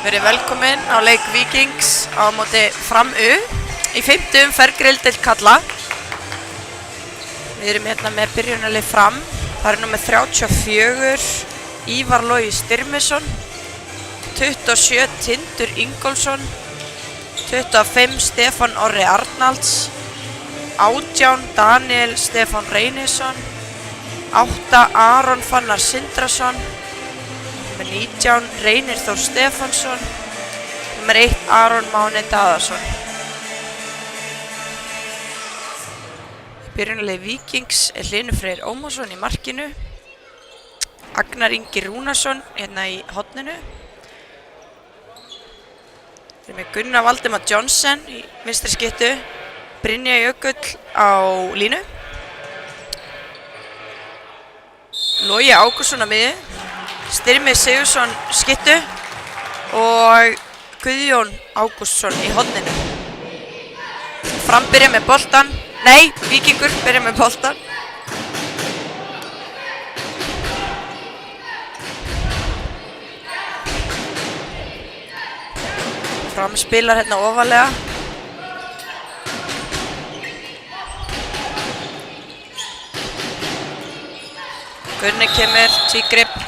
Verið velkomin á leik Víkings á móti Fram U í 5. umferð Grildeild karla. Við erum hérna með byrjunarlið Fram. Það er númer 34 Ívar Logi Styrmisson, 27 Tindur Ingólfsson, 25 Stefán Orri Arnalds, 18 Daniel Stefán Reynisson, 8 Aron Fannar Sindrason, nummer 19 Reynir Þór Stefánsson, nummer 1 Aron Máni Daðarsson. Byrjunarlið Víkings er Hlynur Freyr Ómarsson í markinu, Agnar Ingi Rúnarsson hérna í horninu. Við erum með Gunnar Valdimar Johnson í vinstri skyttu, Brynja Jökull á línu, Logi Ágústsson á miðju, Styrmi Sigursson skyttu og Guðjón Ágústsson í horninu. Fram byrja með boltan. Nei, Víkingur byrja með boltan. Fram spilar hérna ofalega. Gunni kemur, tvígrip.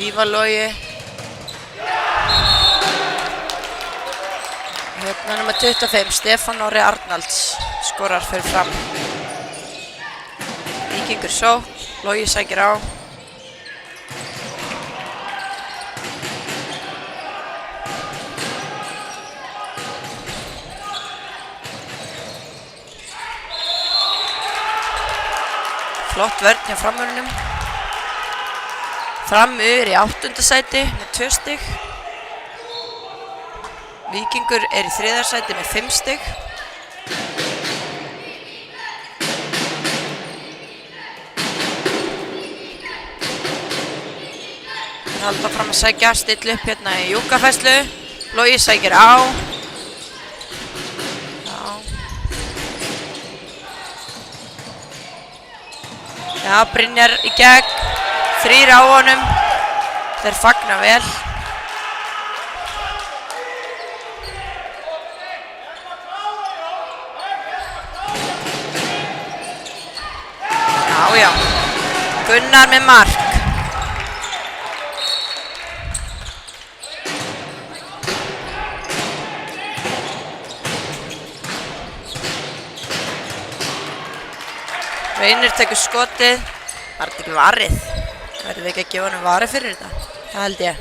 Ívar Logi. Hérna nummer 25, Stefán Orri Arnalds skorar fyrir Fram. Víkingur sókn, Logi sækir á. Flott vörn hjá Framurunum. Fram er í 8. sæti með 2 stig. Víkingur er í 3. sæti með 5 stig. Það halda fram að sækja, stilla upp hérna í júkafæslu. Logi sækir á. Já, Brynjar í gegn. 3 á honum. Þeir fagna vel. Já. Gunnar með mark. Reynir tekur skotið. Var þetta ekki varið? Verðum við ekki að gefa honum varið fyrir þetta? Það held ég.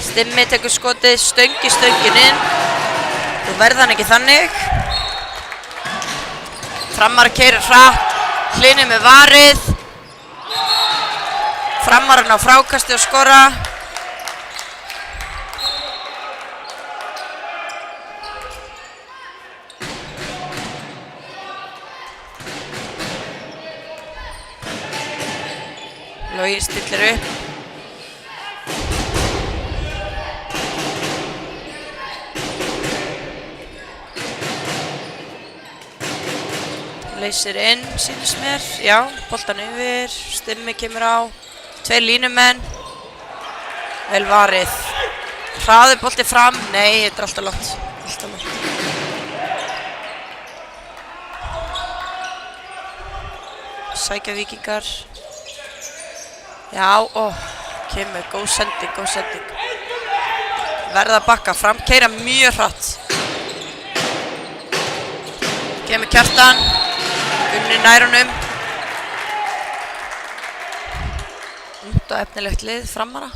Stimmi tekur skotið, stöngin inn. Þú verða hann ekki þannig. Framar keyrir hratt, Hlynur með varið. Framarinn á frákasti og skora. Logi stillir upp. Leysir inn, sýnist mér. Já, boltan yfir. Stimmi kemur á. 2 línumenn. Vel varið. Hraður bolti fram. Nei, þetta er alltaf langt. Sækja Víkingar. Já, kemur. Góð sending. Verða að bakka. Fram keyra mjög hratt. Kemur Kjartan. Gunni nær honum. Ungt og efnilegt lið Framara.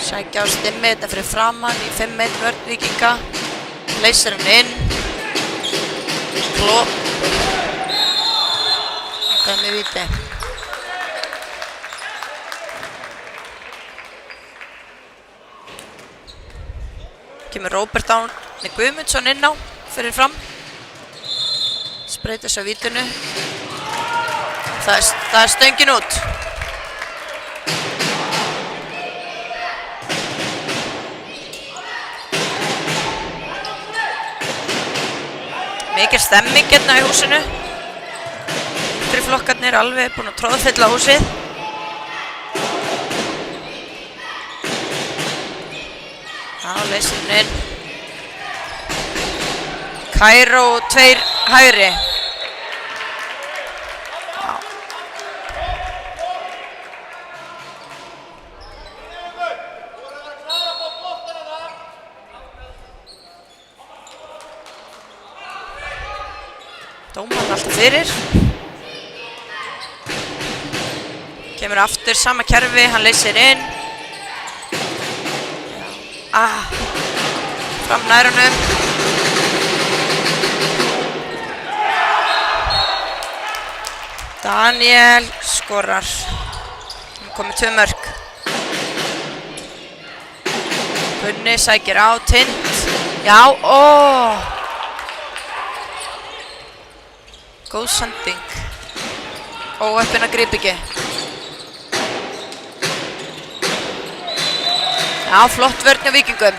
Sækja á Stimmi, þetta fyrir framan í 5-1 vörn Víkinga. Leysir hann inn. Klopp. Eitthvað með víti. Kemur Róbert Árni Guðmundsson inn á fyrir Fram. Spreytir svo vítinu. Það er stöngin út. Mikil stemming hérna í húsinu. Yngri flokkarnir alveg búin að tróðfylla húsið. Já, leysir inn. Kairó 2 hægri. Dómarinn alltaf fyrir. Kemur aftur, sama kerfi, hann leysir inn. Fram nær honum. Daniel skorar. Hann komið 2 mörk. Gunni sækir á, Tind. Já, góð sending. Óheppinn að grípa ekki. Já, flott vörn hjá Víkingum.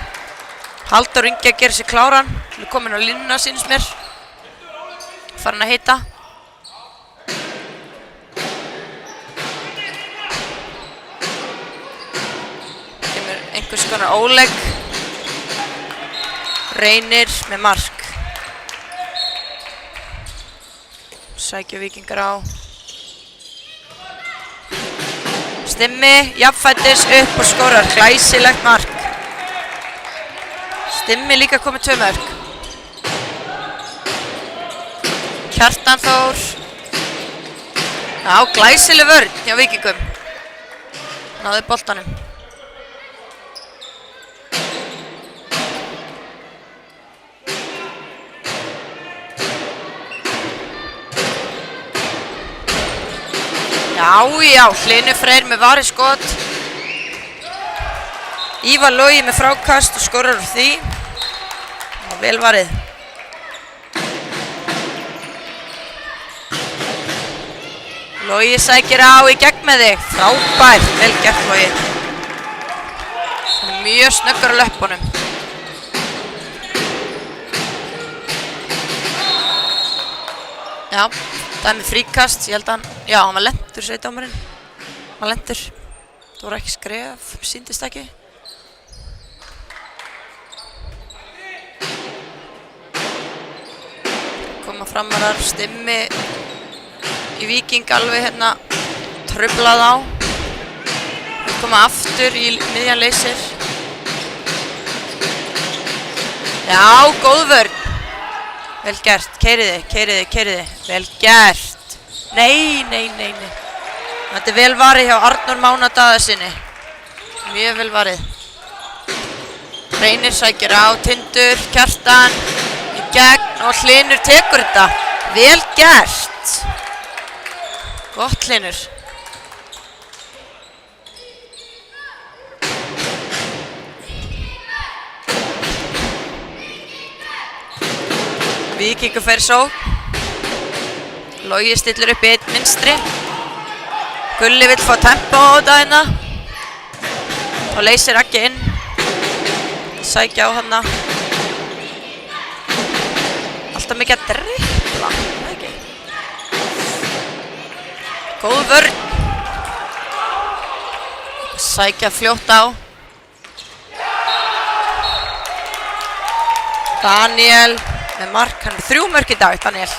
Halldór Ingi að gera sér kláran. Hann er kominn á línuna, sýnist mér. Farin að heita. Kemur einhvers konar ólegg. Reynir með mark. Sækja Víkingar á. Stimmi, jafnfættis upp og skorar. Glæsilegt mark. Stimmi líka komið 2 mörk. Kjartan Þór. Já, glæsileg vörn hjá Víkingum. Náði boltanum. Já, Hlynur Freyr með varið skot. Ívar Logi með frákast og skorar úr því. Og vel varið. Logi sækir á í gegn með þig. Frábært, vel gert Logi. Hann er mjög snöggur á löppunum. Já, það er með fríkast, ég held að hann, já, hann var lentur, segir dómarinn. Hann var lentur. Það voru ekki skref, sýndist ekki. Koma framarar, Stimmi í Víking alveg hérna truflað á. Þeir koma aftur í miðjan leysir. Já, góð vörn. Vel gert, keiriði. Vel gert. Nei. Þetta er vel varið hjá Arnór Mána Daðasyni. Mjög vel varið. Reynir sækir á, Tindur, Kjartan, í gegn og Hlynur tekur þetta. Vel gert. Gott Hlynur. Víkingur fer sókn. Logi stillir upp í einn vinstri. Gulli vill fá tempo á þetta hérna. Og leysir ekki inn. Sækja á hana. Alltaf mikið að dribbla, ekki? Góð vörn. Sækja fljótt á. Daniel með mark, hann er 3 mörk í dag, Daniel.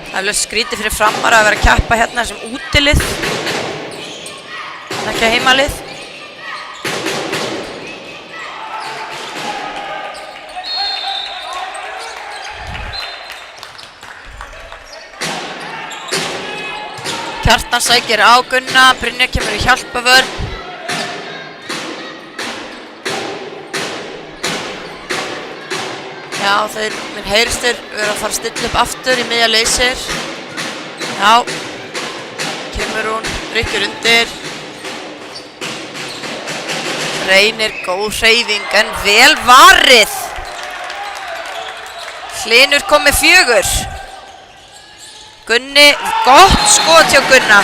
Það er alveg skrítið fyrir Framara að vera að keppa hérna sem útilið. En ekki heimalið. Kjartan sækir á Gunna, Brynjar kemur í hjálpavörn. Já, þeir minn heyristur verður að fara að stilla upp aftur í miðja leysir. Já, kemur hún, rykkir undir. Reynir góð hreyfing en vel varið. Hlynur kom með 4. Gunni, gott skot hjá Gunna.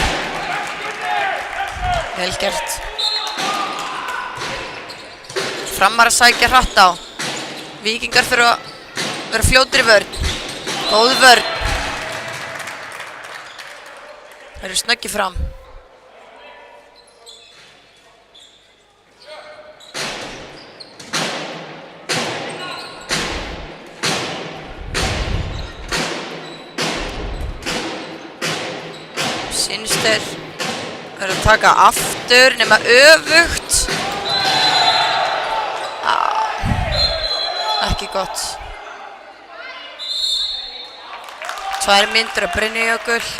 Vel gert. Framar að sækja hratt á. Víkingar þurfa að vera fljótir í vörn. Góð vörn. Það eru snöggi fram. Sýnster er að taka aftur nema öfugt. Ekki gott. 2 mínútur að Brynjar-Jökull.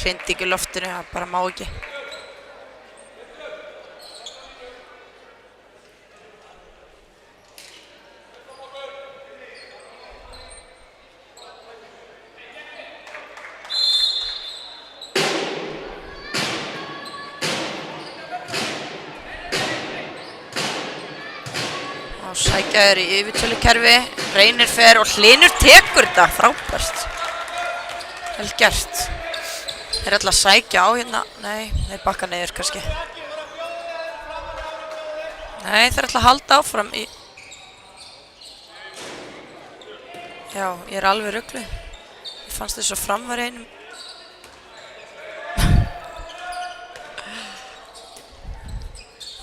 Hrindi ekki loftinu, það bara má ekki. Og sækja þér í yfirtölukerfi, Reynir fer og Hlynur tekur þetta, frábært. Vel gert. Þeir ætla að sækja á hérna, nei, þeir bakka niður kannski. Nei, þeir ætla að halda áfram í... Já, ég er alveg rugluð. Ég fannst þess að fram var einum.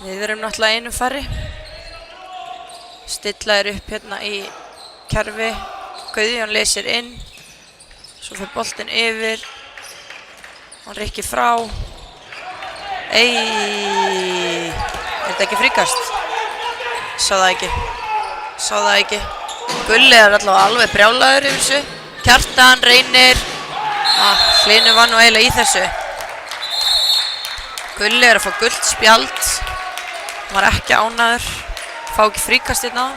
Við erum náttúrulega einum færri. Stilla er upp hérna í kerfi. Guðjón leysir inn. Svo fyrir boltinn yfir. Hann Rikki frá. Er þetta ekki fríkast? Sá það ekki. Gulli er alveg brjálaður yfir þessu. Kjartan, Reynir. Hlynur var nú eiginlega í þessu. Gulli er að fá gult spjald. Hann var ekki ánægður. Fá ekki fríkast hérna.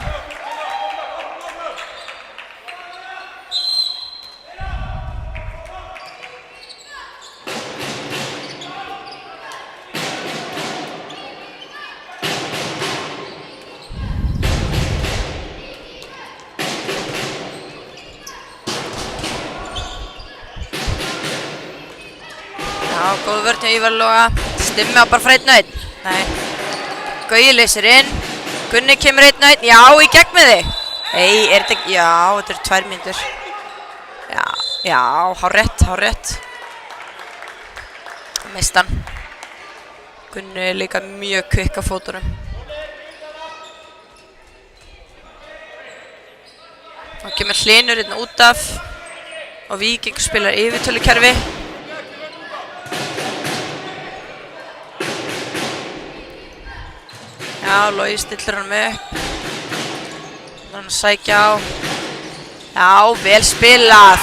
Góð vörn hjá Ívar Loga. Stimmi á bara frá 1-1. Nei. Gauji leysir inn. Gunni kemur 1-1. Já, í gegn með þig. Nei, er þetta ekki... Já, þetta eru 2 mínútur. Já, hárrétt. Mist hann. Gunni er líka mjög kvikk á fótunum. Þá kemur Hlynur hérna út af. Og Víking spilar yfirtölukerfi. Já, Logi stillir hann upp. Hann sækja á. Já, vel spilað.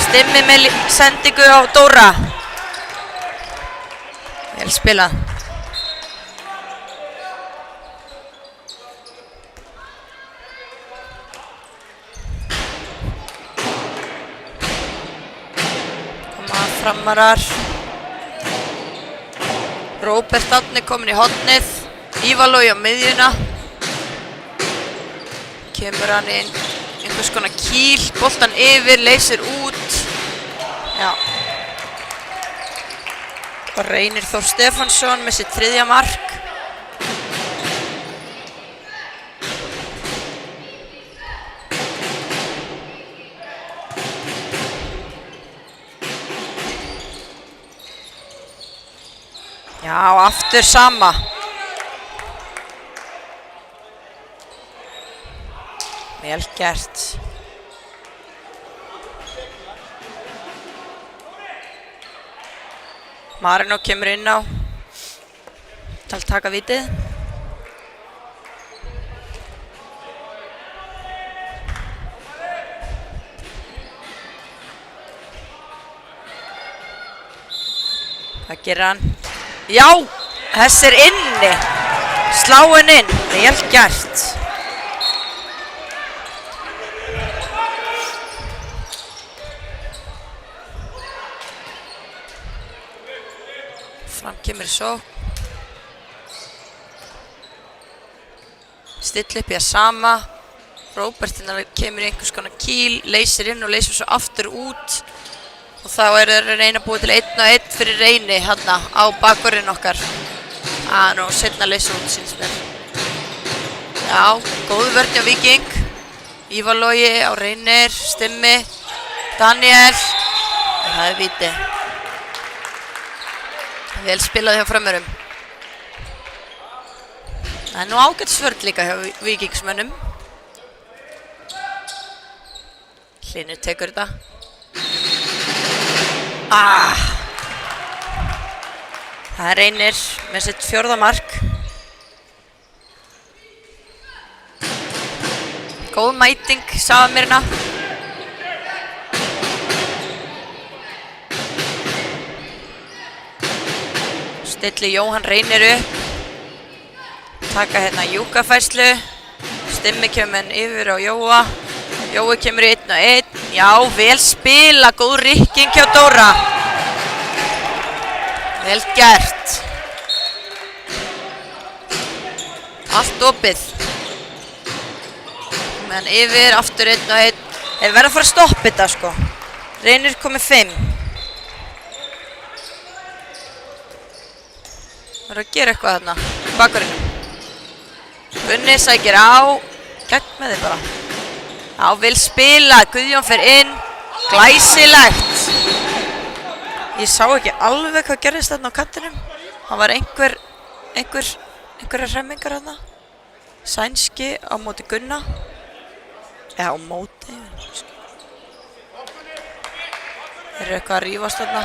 Stimmi með sendingu á Dóra. Vel spilað. Koma framarar. Róbert Árni komin í hornið. Ívar Logi á miðjuna. Kemur hann inn. Einhvers konar kýl. Boltan yfir. Leysir út. Já. Og Reynir Þór Stefánsson með sitt 3. mark. Já, aftur sama. Vel gert. Marino kemur inn á. Til að taka vítið. Hvað gerir hann? Já! Þess er inni. Sláinn inn. Vel gert. Fram kemur svo. Still upp í að sama. Róbertin kemur í einhvers konar kýl, leysir inn og leysir svo aftur út og þá þeir að reyna að búa til 1-1 fyrir Reyni hérna á bakvörðin okkar. Nú seinna leysa út síns mér. Já, góð vörn hjá Víking. Ívar Logi á Reynir, Stimmi, Daniel. Það er víti. Vel spilað hjá frömmurum. Það er nú ágætt svörd líka hjá Víkingsmönnum. Hlynur tekur þetta. Það er Reynir með sitt 4. mark. Góð mæting, sagði mér hérna. Stilli Jóhann Reynir upp. Taka hérna júkafærslu. Stimmi kemur yfir á Jóa. Jói kemur í 1-1. Já, vel spila, góð rykking hjá Dóra. Vel gert. Allt opið. Meðan yfir, aftur 1-1. Þeir verða að fara að stoppa þetta sko. Reynir komið 5. Verður að gera eitthvað þarna í bakverðinum. Gunni sækir á. Gegn með þið bara. Já, vil spila. Guðjón fer inn. Glæsilegt. Ég sá ekki alveg hvað gerðist þarna á kantinum. Það var einhverjar hremmingar þarna. Sænski á móti Gunna. Eða á móti. Þeir eru eitthvað að rífast þarna.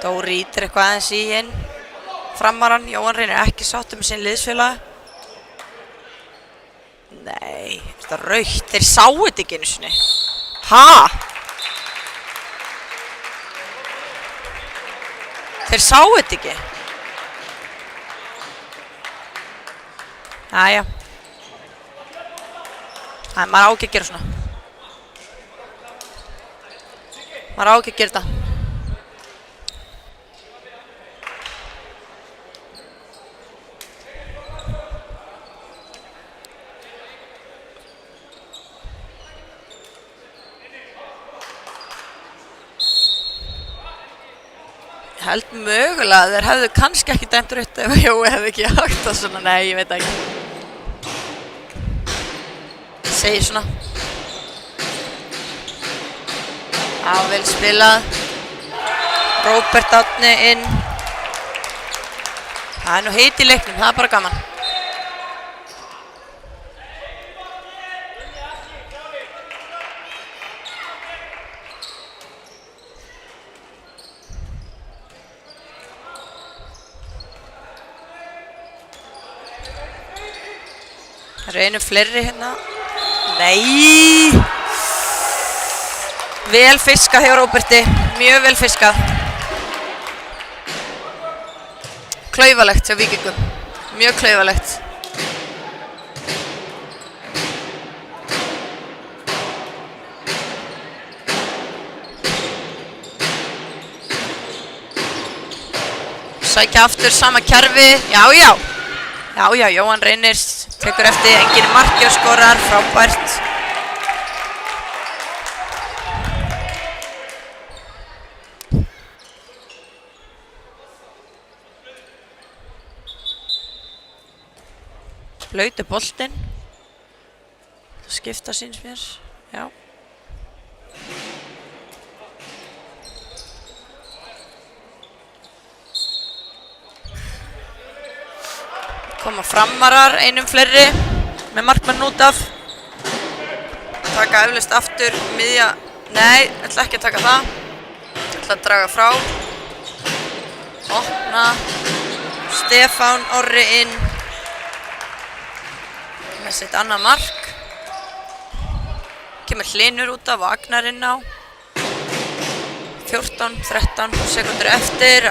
Dóri ítir eitthvað aðeins í inn. Framarann, Jóhann Reynir ekki sáttur með sinn liðsfélaga. Nei, þetta er rautt. Þeir sáu þetta ekki einu sinni. Þeir sáu þetta ekki. Jæja. Maður á ekki að gera svona. Maður á ekki að gera þetta. Held mögulega að þeir hefðu kannski ekki dæmt rautt ef Jói hefði ekki hægt það svona. Nei, ég veit ekki. Segir svona. Já, vel spilað. Róbert Árni inn. Það er nú heit í leiknum, það er bara gaman. Það eru einu fleiri hérna. Nei! Vel fiskað hjá Róberti. Mjög vel fiskað. Klaufalegt hjá Víkingum. Mjög klaufalegt. Sækja aftur sama kerfi. Já, Jóhann Reynir tekur eftir, enginn marki og skorar, frábært. Blauti boltinn. Það skipta síns mér, já. Koma framarar, einum fleiri með markmann út af. Taka eflaust aftur, miðja. Nei, ætla ekki að taka það. Ætla að draga frá. Opna. Stefán Orri inn. Með sitt annað mark. Kemur Hlynur út af og Agnar inn á. 14-13 sekundur eftir.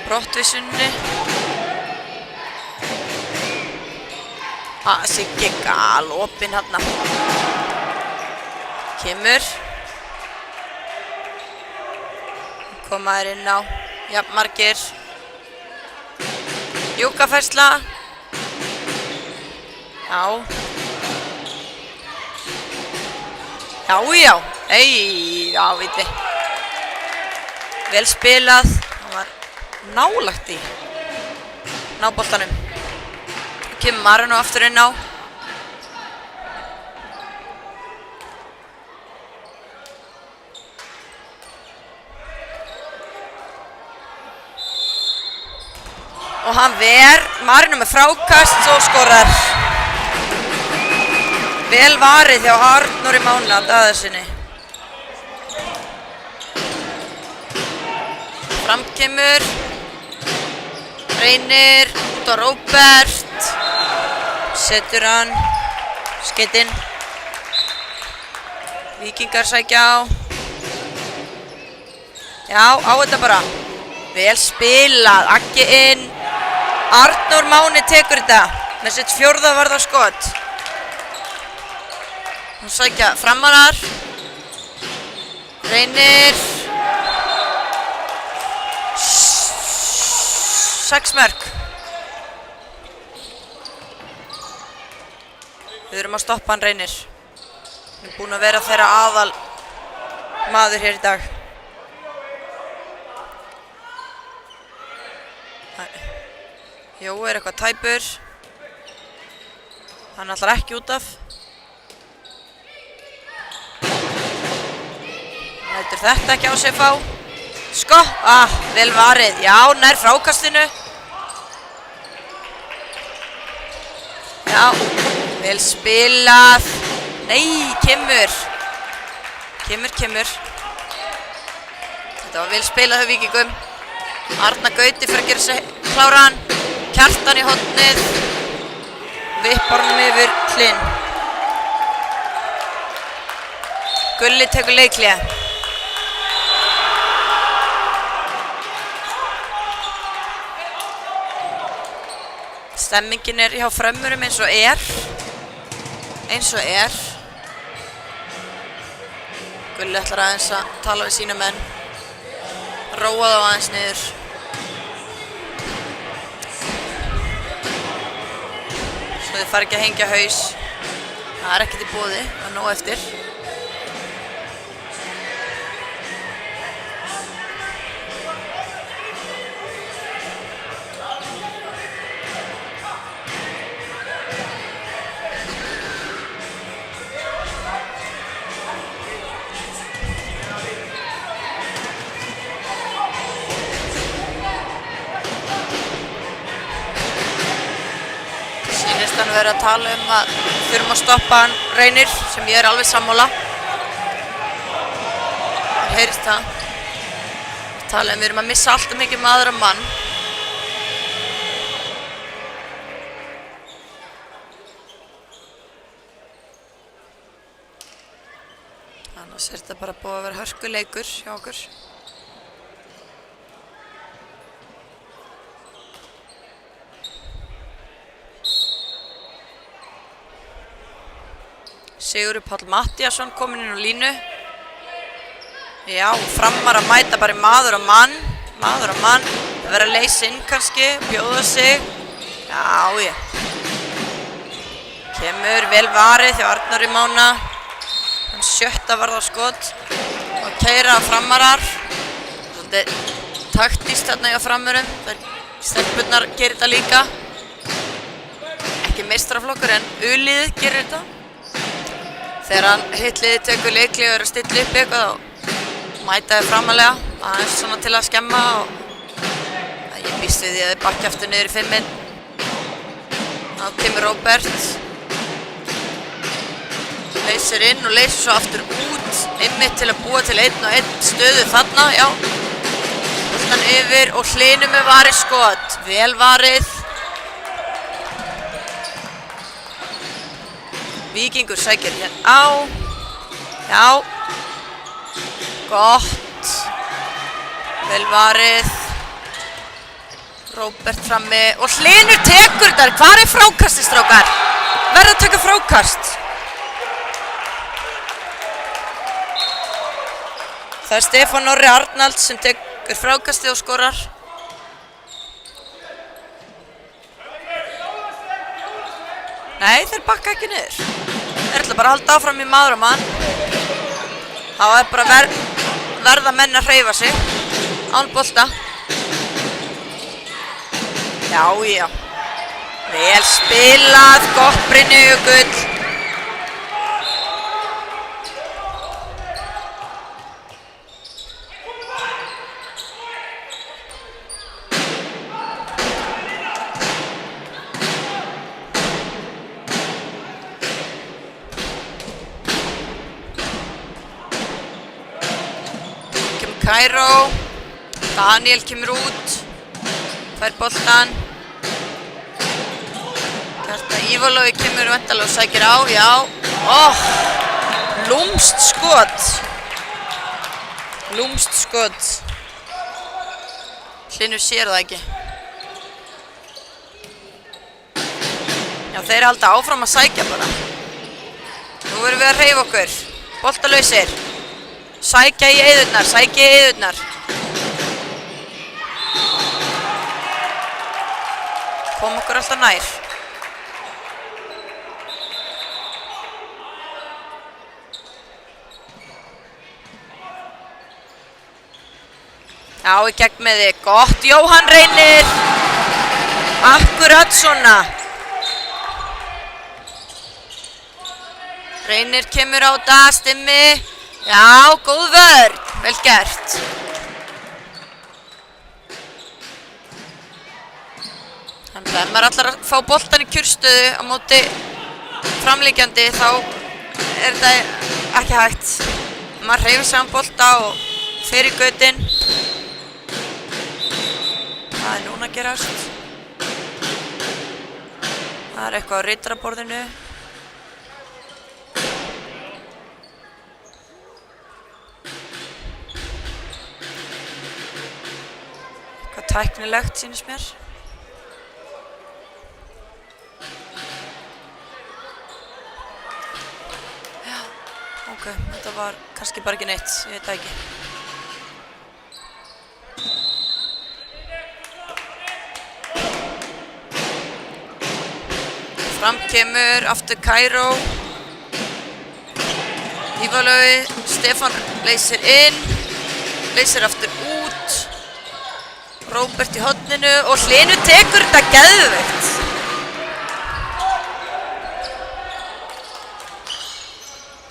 Brottvísunni. Siggi galopinn hérna. Kemur. Koma þær inn á. Jafnmargir. Júkafærsla. Já. Já. Já, viti. Vel spilað. Það var nálægt í. Ná boltanum. Kemur Marino aftur inn á. Og hann Marino með frákast og skorar. Vel varið hjá Arnóri Mána Daðarsyni. Fram kemur. Reynir út á Róbert. Setur hann. Skeytinn. Víkingar sækja á. Já, á þetta bara. Vel spilað. Aggi inn. Arnór Máni tekur þetta með sitt 4. varðarskot. Hún sækja framarar. Reynir. 6 mörk. Við erum að stoppa hann Reynir. Hann er búinn að vera þeirra aðal maður hér í dag. Jó eitthvað tæpur. Hann ætlar ekki út af. Lætur þetta ekki á sig fá. Sko, vel varið. Já, nær frákastinu. Já, vel spilað. Nei, kemur. Þetta var vel spilað hjá Víkingum. Arna Gauti fyrir að gera sig kláran. Kjartan í hornið. Vippar honum yfir Hlyn. Gulli tekur leikhlé. Stemmingin hjá Frömmurum eins og er. Gulli ætlar aðeins að tala við sína menn. Róa þá aðeins niður. Svo þið fara ekki að hengja haus. Það er ekkert í boði, það er nóg eftir. Við erum að tala að þurfum að stoppa hann Reynir, sem ég er alveg sammála. Það heyrist það. Við erum að missa alltaf mikið með aðra mann. Annars þetta bara búið að vera hörkuleikur hjá okkur. Sigurður Páll Mattíasson kominn inn á línu. Já, Framar að mæta bara maður og mann. Það verður að leysa inn kannski, bjóða sig. Já. Kemur vel varið hjá Arnóri Mána. Hann 7. varðarskot. Og keyra Framarar. Svolítið taktískt þarna hjá Framurum. Stelpurnar gerir þetta líka. Ekki meistaraflokkur en U-liðið gerir þetta. Þegar hann hitliði tekur leikli og er að stilla upp eitthvað og mætaði framalega. Aðeins svona til að skemma og ég býst við því að þið bakki aftur niður í 5-inn. Þá kemur Róbert. Leysir inn og leysir svo aftur út. Einmitt til að búa til 1-1 stöðu þarna, já. Boltan yfir og Hlynur með varið skot. Vel varið. Víkingur sækir hér á. Já. Gott. Vel varið. Róbert frammi og Hlynur tekur þar. Hvar er frákastið, strákar? Verða að taka frákast. Það er Stefán Orri Arnalds sem tekur frákastið og skorar. Nei, þeir bakka ekki niður. Þeir ætla bara að halda áfram í maður og mann. Þá er bara verða menn að hreyfa sig. Án bolta. Já, já. Vel spilað, gott Brynjar Jökull. Kairó, Daniel kemur út, fær boltan. Kjartan Ívarlói kemur væntanlega og sækir á, já. Lúmskt skot. Lúmskt skot. Hlynur sér það ekki. Já, þeir halda áfram að sækja bara. Nú verðum við að hreyfa okkur. Boltalausir. Sækja í eyðurnar, sækja í eyðurnar. Kom okkur alltaf nær. Já, í gegn með þig. Gott, Jóhann Reynir. Akkurat svona. Reynir kemur á það, Stimmi. Já, góð vörn, vel gert. Þannig að ef maður ætlar að fá boltan í kjurstöðu á móti framlíkjandi þá er þetta ekki hægt. Maður hreyfir sig á bolta og fer í gautinn. Það er núna að gerast. Það er eitthvað á ritaraborðinu. Tæknilegt sýnist mér. Já, ok, þetta var kannski bara ekki neitt, ég veit það ekki. Fram kemur aftur Kairó. Ívarlói, Stefán leysir inn, leysir aftur út. Róbert í horninu og Hlynur tekur þetta geðveikt.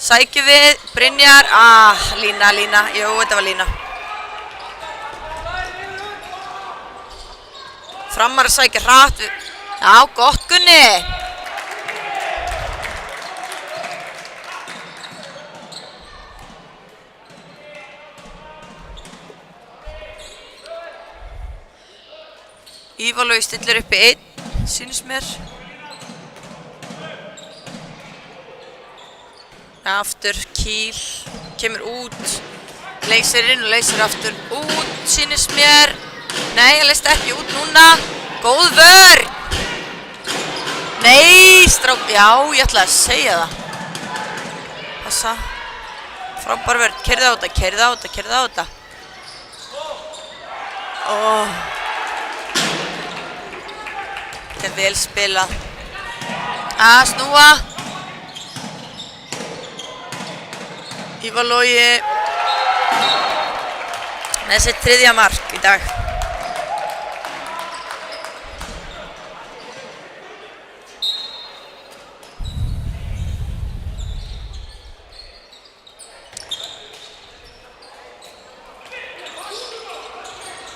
Sækjum við, Brynjar, lína, jú, þetta var lína. Framar að sækja hratt við, já, gott Gunni. Ívarlói stillir upp í 1, sýnist mér. Aftur Kíl, kemur út, leysir inn og leysir aftur út, sýnist mér. Nei, hann leysti ekki út núna. Góð vörn. Nei, strák, já, ég ætlaði að segja það. Passa. Frábær vörn, keyrðu á þetta, keyrðu á þetta, keyrðu á þetta. Þetta er vel spilað. Að snúa. Ívarlói með sitt 3. mark í dag.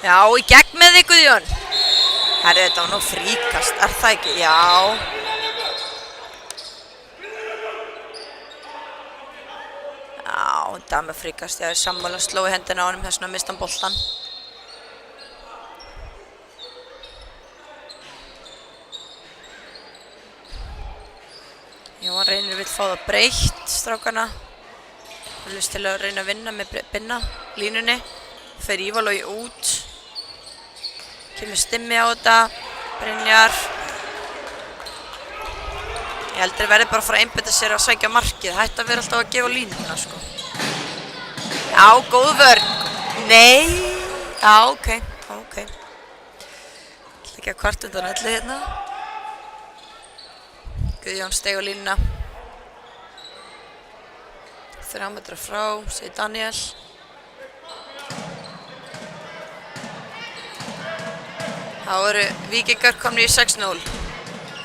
Já, í gegn með þig, Guðjón. Herri, þetta var nú fríkast, er það ekki? Já. Já, þetta var með fríkast. Ég er sammála að sló í hendina á honum, þess vegna mista hann boltan. Jóhann Reynir vill fá það breytt, strákana. Hann lust til að reyna að vinna með Binna, línunni. Fer Ívarlói út. Kemur Stimmi á þetta, Brynjar. Ég heldur verði bara að fara að einbeita sér að sækja markið. Hætti að vera alltaf að gefa línuna, sko. Já, góð vörn. Nei. Já, ok. Ekki að kvart undan öllu hérna. Guðjón steig á línuna. 3 metra frá, segir Daniel. Þá eru Víkingar komnir í 6-0.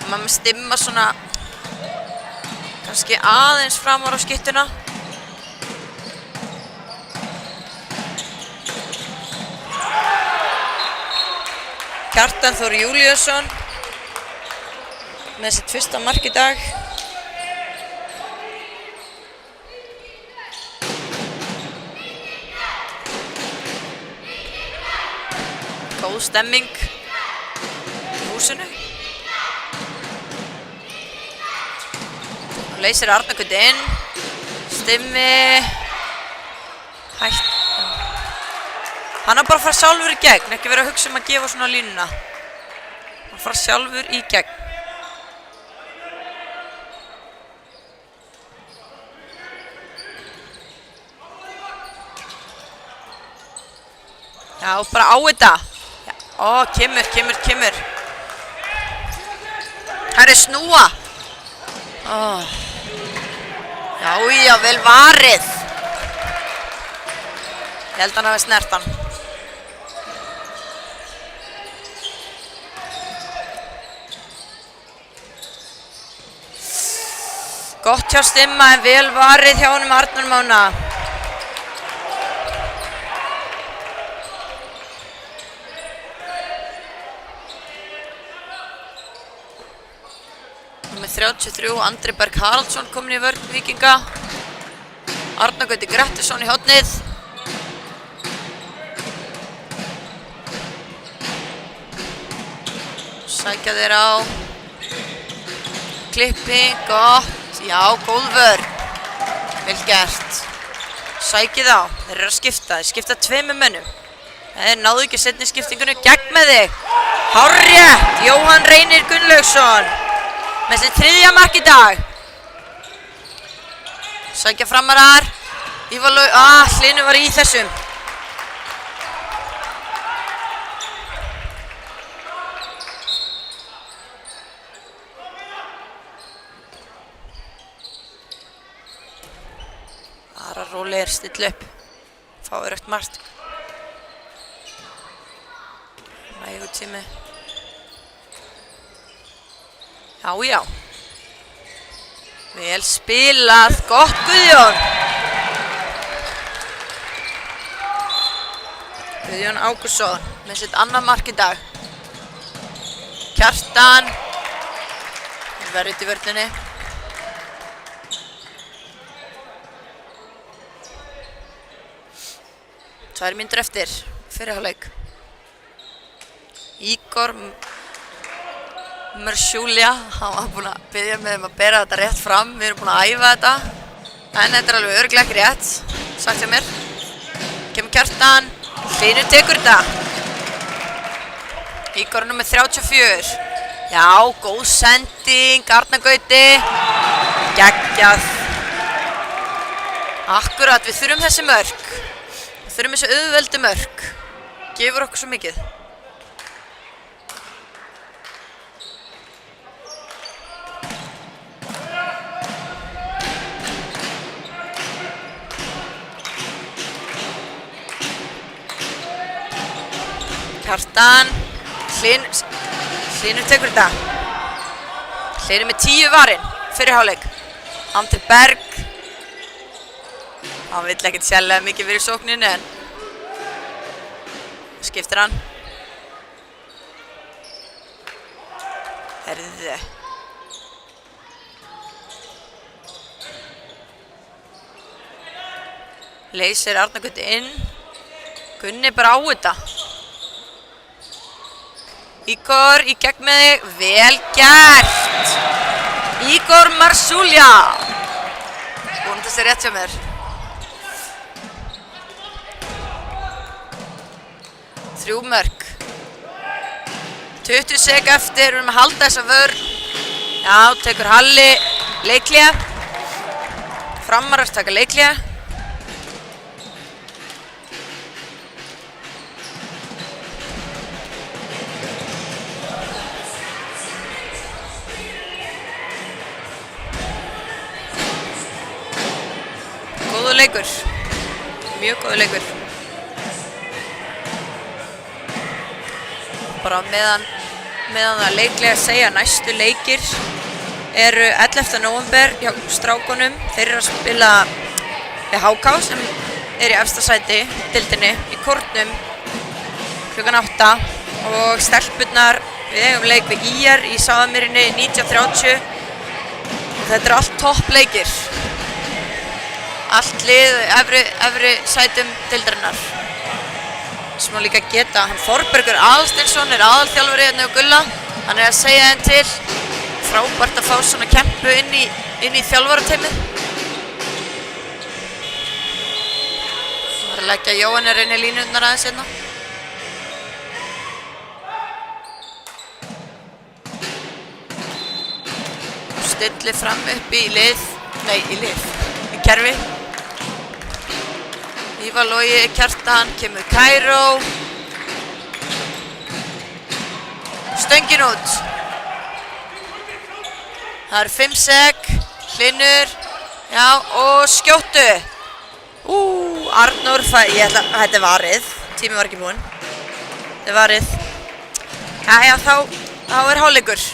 Maður með stimma svona kannski aðeins framar á skyttuna. Kjartan Þór Júlíusson með sitt fyrsta mark í dag. Góð stemming í húsinu. Hann leysir Arnargutti inn. Stimmi. Hætt. Hann á bara að fara sjálfur í gegn, ekki vera að hugsa að gefa svona línuna. Hann fara sjálfur í gegn. Já, bara á þetta. Já, kemur. Það snúa. Já, vel varið. Ég held hann hafi snert hann. Gott hjá Stimma en vel varið hjá honum Arnar Mána. Númer 33, Andri Berg Haraldsson kominn í vörn Víkinga. Arnar Gauti Grettisson í hornið. Sækja þeir á. Klippi, gott. Já, góð vörn. Vel gert. Sækið á. Þeir eru að skipta. Þeir skipta 2 mönnum. Þeir náðu ekki seinni skiptingunni. Gegn með þig. Hárrétt. Jóhann Reynir Gunnlaugsson með sitt 3. mark í dag. Sækja framarar. Hlynur var í þessum. Rólegir, stilla upp. Fáir öll margt. Nægur tími. Já. Vel spilað. Gott Guðjón. Guðjón Ágústsson með sitt 2. mark í dag. Kjartan. Verður út í vörninni. 2 mínútur eftir fyrir hálfleik. Ígor Mršulja, hann var búinn að biðja mig að bera þetta rétt fram. Við erum búin að æfa þetta. En þetta alveg örugglega ekki rétt, sagt hjá mér. Kemur Kjartan. Hlynur tekur þetta. Ígor númer 34. Já, góð sending, Arnar Gauti. Geggjað. Akkurat, við þurfum þessi mörk. Við þurfum þessi auðveldu mörk. Gefur okkur svo mikið. Kjartan. Hlynur tekur þetta. Hlynur með 10 varinn fyrir hálfleik. Andri Berg. Hann vill ekkert sérlega mikið fyrir sókninni en skiptir hann. Herðu. Leysir Arnar Gauti inn. Gunni bara á þetta. Ígor í gegn með þig. Vel gert. Ígor Mršulja. Vonandi þessi rétt hjá mér. 3 mörk. 20 sek eftir, við erum að halda þessa vörn. Já, tekur Halli leiklega. Framarar taka leiklega. góður leikur. Mjög góður leikur. Bara meðan það leiklega segja næstu leikir eru 11. nóvember hjá strákunum. Þeir eru að spila við HK sem er í efsta sæti deildinni í Kórnum klukkan 8 og stelpurnar við eigum leik við IR í Sáðamýrinni 19:30 og þetta eru allt topp leikir. Allt lið efri sætum deildarinnar. Sem má líka geta, hann Þorbergur Aðalsteinsson er aðalþjálfari hérna hjá Gulla. Hann er að segja henn til. Frábært að fá svona kempu inn í þjálfarateymið. Það var að leggja Jóhann inn í línurnar aðeins hérna. Stillir fram upp í kerfi. Ívar Logi, Kjartan, kemur Kairó. Stöngin út. Það eru 5 sek, Hlynur, já, og skjóttu. Arnór, þetta er varið, tími var ekki búinn. Þetta er varið. Jæja, þá er hálfleikur.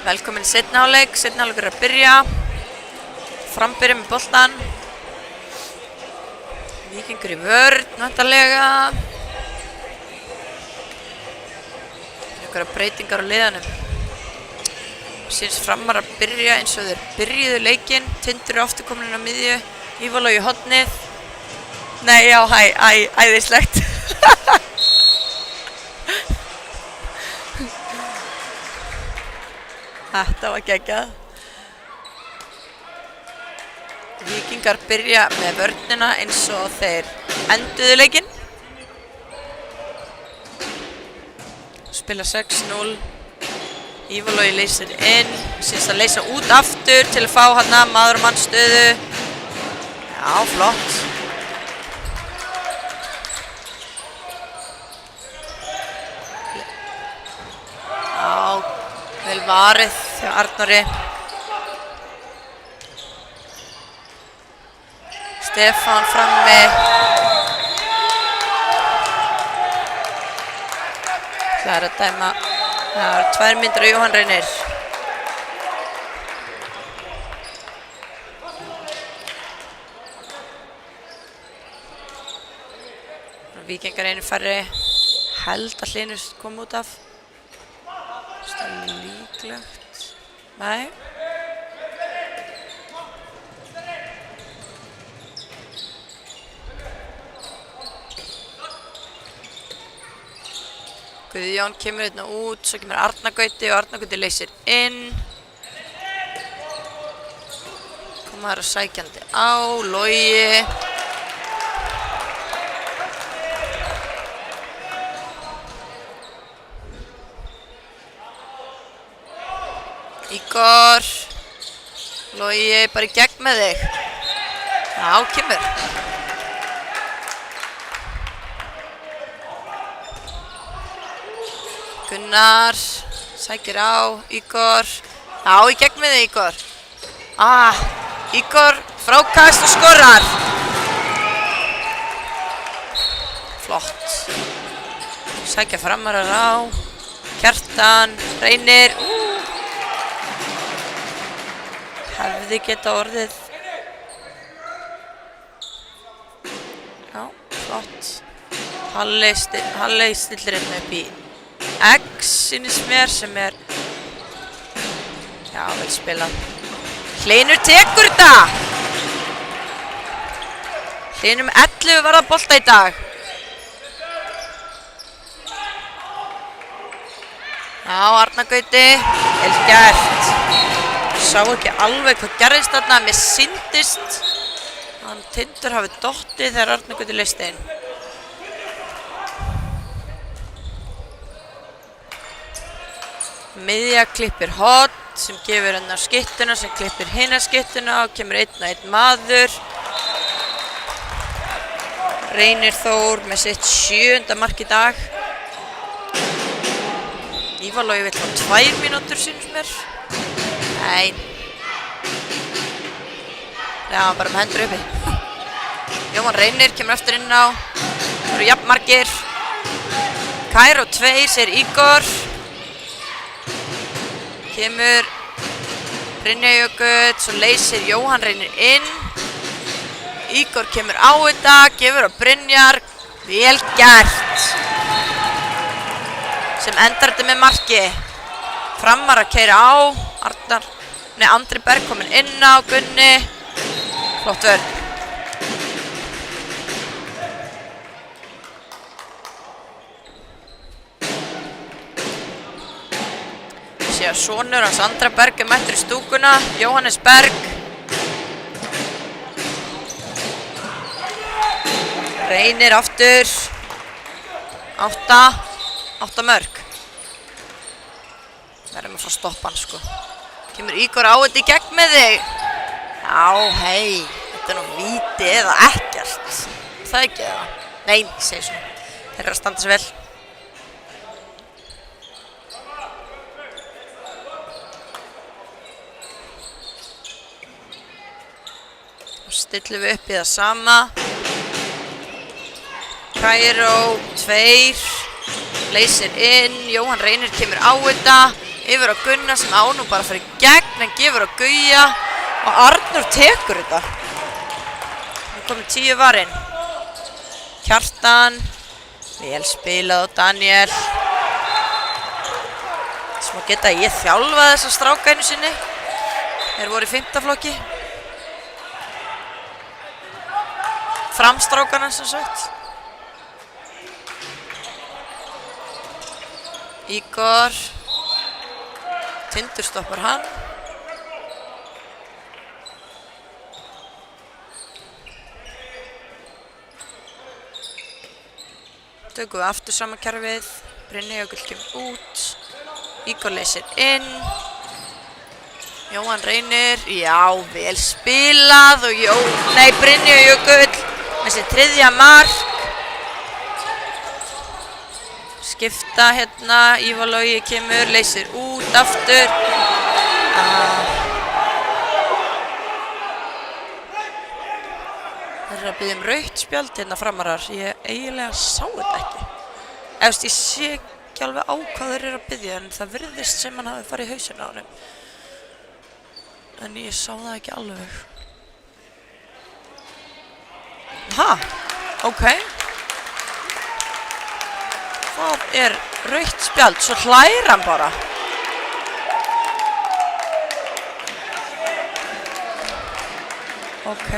Velkomin í seinni hálfleik er að byrja. Frambyrja með boltan. Víkingur í vörn, væntanlega. Einhverjar breytingar á liðanum. Síðan Framar að byrja eins og þeir byrjuðu leikinn. Tindur aftur komin inn á miðju. Ívar Logi í hornið. Nei, já, æðislegt. Þetta var geggjað. Víkingar byrja með vörnina eins og þeir enduðu leikinn. Spila 6-0. Ívar Logi leysir inn. Síðan að leysa út aftur til að fá hana maður og mann stöðu. Já, flott. Já, vel varið hjá Arnóri. Stefán frammi. Það er að dæma. Það eru 2 mínútur og Jóhann Reynir. Víkingar einu færri. Held að Hlynur kom út af. Það er líklegt. Nei. Guðjón kemur hérna út, svo kemur Arnar Gauti og Arnar Gauti leysir inn. Koma þar að sækjandi á, Logi. Ígor. Logi bara í gegn með þig. Já, kemur. Gunnar sækir á, Ígor. Já, í gegn með þig, Ígor. Ígor frákast og skorar. Flott. Sækja Framarar á. Kjartan, Reynir. Hefði geta orðið. Já, flott. Halli stillir hérna upp í X sýnist mér sem er. Já, vel spilað. Hlynur tekur þetta. Hlynur með 11 varða bolta í dag. Já, Arnar Gauti. Vel gert. Sá ekki alveg hvað gerðist þarna. Mér sýndist hann Tindur hafi dottið þegar Arnar Gauti leysti inn. Miðja klippir hot sem gefur hennar skyttuna sem klippir hinna skyttuna og kemur einn og einn maður. Reynir Þór með sitt 7. mark í dag. Ívar Logi vill fá 2 mínútur sýnist mér. Nei. Já, bara með hendur uppi. Jóhann Reynir kemur eftir inn á. Það eru jafnmargir. Kæró 2 segir Ígor. Kemur Brynja Jökull, svo leysir Jóhann Reynir inn. Ígor kemur á þetta, gefur á Brynjar. Vel gert. Sem endar þetta með marki. Framar að keyra á. Andri Berg komin inn á, Gunni. Flott vörn. Sé að sonur hans Andra Berg er mættur í stúkuna. Jóhannes Berg. Reynir aftur. 8 mörk. Verðum að fara að stoppa hann sko. Kemur Ígor á þetta í gegn með þig. Já, hei. Þetta er nú víti eða ekkert. Það ekki eða? Nei, ég segi svona. Þeir eru að standa sig vel. Stillum við upp í það sama. Kæró 2. Leysir inn. Jóhann Reynir kemur á þetta. Yfir á Gunnar sem á nú bara að fara í gegn en gefur á Gauja og Arnur tekur þetta. Nú komið 10 varinn. Kjartan, vel spilað á Daniel. Sem að geta ég þjálfaði þessa stráka einu sinni. Þeir voru í 5. flokki. Framstrákana sem sagt. Ígor. Tindur stoppar hann. Tökum við aftur saman kerfið. Brynjar Jökull kemur út. Ígor leysir inn. Jóhann Reynir. Já, vel spilað og Brynjar Jökull með sér 3. mark. Skipta hérna, Ívar Logi kemur, leysir út aftur. Það er að biðja rautt spjald hérna framarar. Ég eiginlega sá þetta ekki. Ég sé ekki alveg á hvað þeir eru að biðja en það virðist sem hann hafi farið í hausinn á honum. En ég sá það ekki alveg. Ok. Það er rautt spjald, svo hlær hann bara. Ok.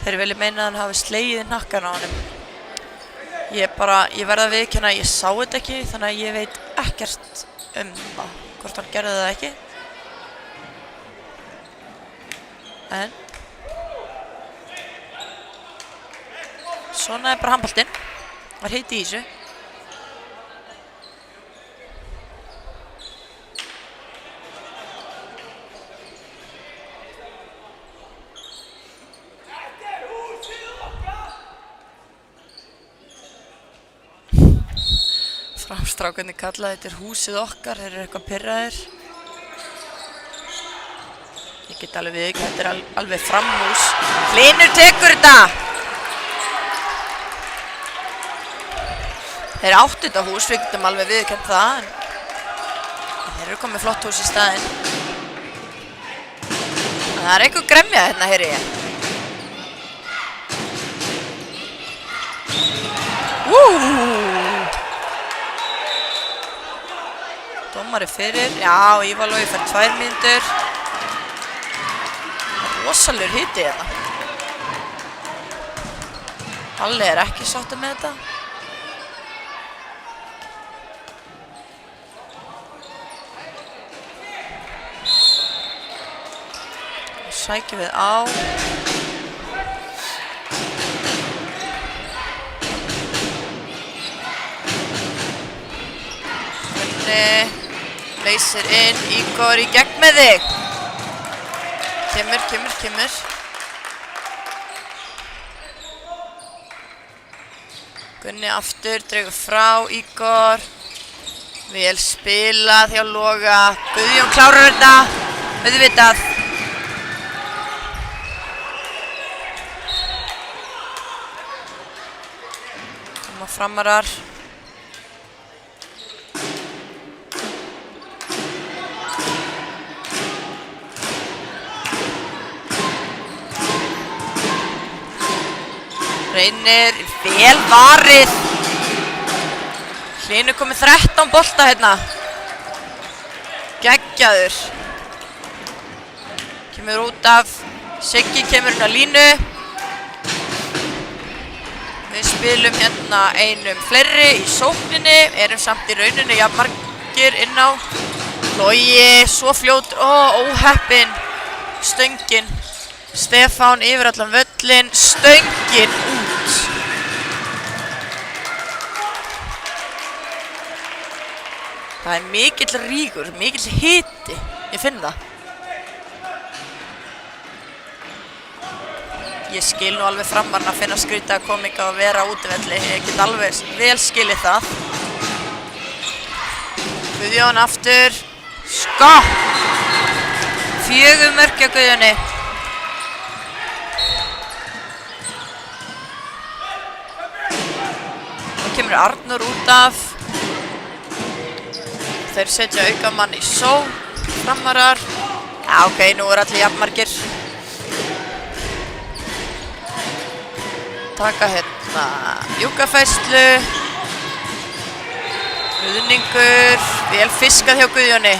Þeir vilja meina að hann hafi slegið hnakkan á honum. Ég verð að viðurkenna að ég sá þetta ekki, þannig að ég veit ekkert um það, hvort hann gerði það ekki. En svona er bara handboltinn. Var heitt í þessu. Framstrákarnir kalla þetta húsið okkar, þeir eru eitthvað pirraðir. Ég get alveg við ekki, þetta er alveg framhús. Hlynur tekur þetta! Þeir áttu þetta hús, við getum alveg viðurkennt það, en þeir eru komið flott hús í staðinn. Það er eitthvað gremja hérna, heyri ég. Dómari fyrir, já, Ívar Logi fær 2 mínútur. Rosalegur hiti hérna. Halli er ekki sáttur með þetta. Sækjum við á. Gunni leysir inn, Ígor í gegn með þig. Kemur. Gunni aftur, dregur frá, Ígor. Vel spilað hjá Loga. Guðjón klárar þetta, auðvitað. Koma framarar. Reynir, vel varið. Hlynur komið 13 bolta hérna. Geggjaður. Kemur út af. Siggi kemur inn á línu. Við spilum hérna einum fleiri í sókninni. Erum samt í rauninni jafnmargir inn á. Logi, svo fljót. Óheppin. Stöngin. Stefán yfir allan völlin. Stöngin út. Það er mikill rígur, mikill hiti. Ég finn það. Ég skil nú alveg framarna að finna skrýta að koma ekki að vera útivelli. Ég get alveg vel skilið það. Guðjón aftur. Skott! 4 mörk hjá Guðjóni. kemur Arnur út af. Þeir setja aukamann í sókn, framarar. Já, ok, nú allir jafnmargir. Taka hérna júkafæslu. Guðningur, vel fiskað hjá Guðjóni.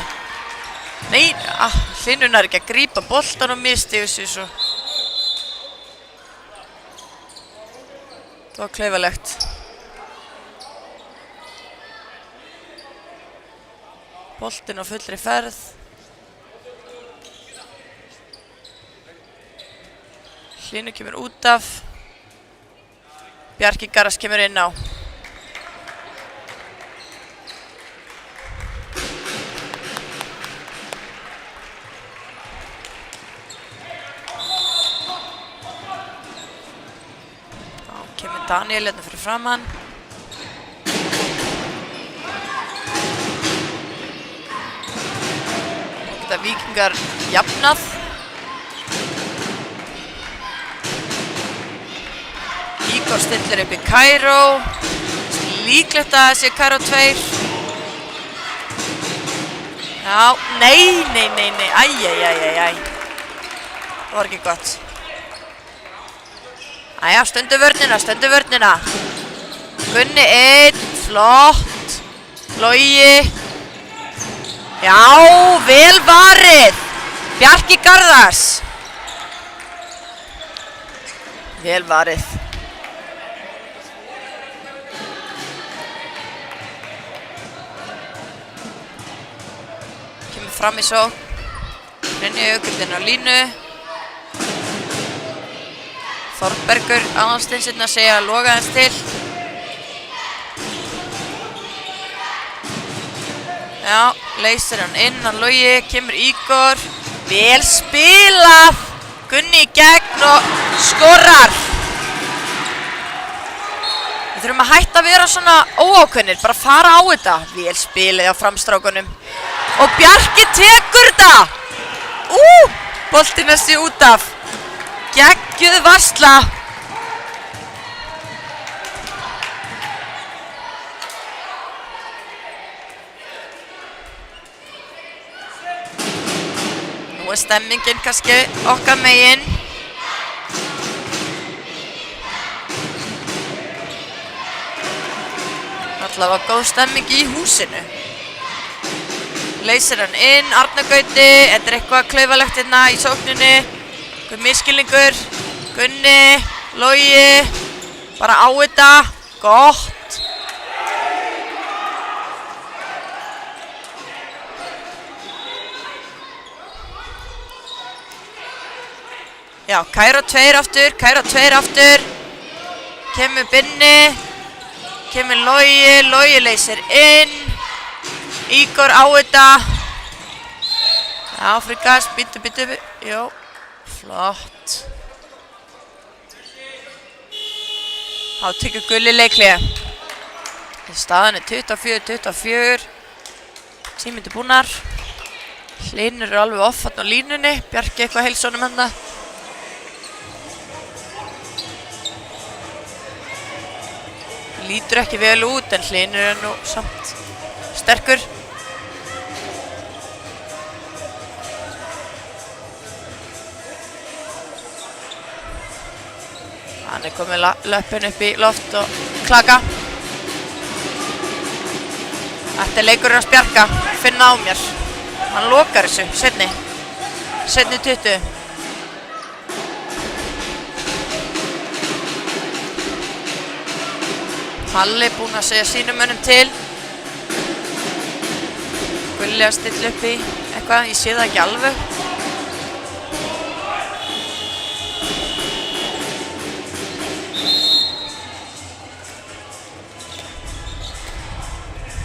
Nei, Hlynur er ekki að grípa boltan og misti þessu svo. Það var klaufalegt. Boltinn á fullri ferð. Hlynur kemur út af. Bjarki Garðars kemur inn á. Kemur Daniel hérna fyrir framann. Nú geta Víkingar jafnað. Ígor stillir upp í Kairó. Líklegt að það sé Kairó 2. Já, nei. Æ. Það var ekki gott. Æja, stundu vörnina. Gunni 1, flott. Logi. Já, vel varið. Bjarki Garðars. Vel varið. Kemur fram í sókn. Brynja Jökullinn á línu. Þorbergur aðalsteinsinn að segja að loga þess til. Já, leysir hann inn, hann Logi, kemur Ígor. Vel spilað! Gunni í gegn og skorar. Við þurfum að hætta að vera svona óákveðnir, bara fara á þetta. Vel spilað á framstrákunum. Og Bjarki tekur þetta! Boltinn þessi út af. Geggjuð varsla. Nú stemmingin kannski okkar megin. Allavega góð stemming í húsinu. Leysir hann inn, Arnar Gauti. Þetta eitthvað klaufalegt hérna í sókninni. Miskilningur, Gunni, Logi, bara á þetta, gott. Já, Kairó 2 aftur, kemur Binni, kemur Logi leysir inn, Ígor á þetta. Já, Frikas, býttu, jó. Flott. Þá tekur Gulli leiklega. Staðan 24-24. 10 mínútur búnar. Hlynur alveg off hann á línunni. Bjarki eitthvað heilsónum hann. Lítur ekki vel út en Hlynur nú samt sterkur. Hann komið löppin upp í loft og klaka. Þetta leikurinn hans Bjarka, finna á mér. Hann lokar þessu, seinni 20. Halli búinn að segja sínum mönnum til. Gulli að stilla upp í eitthvað, ég sé það ekki alveg.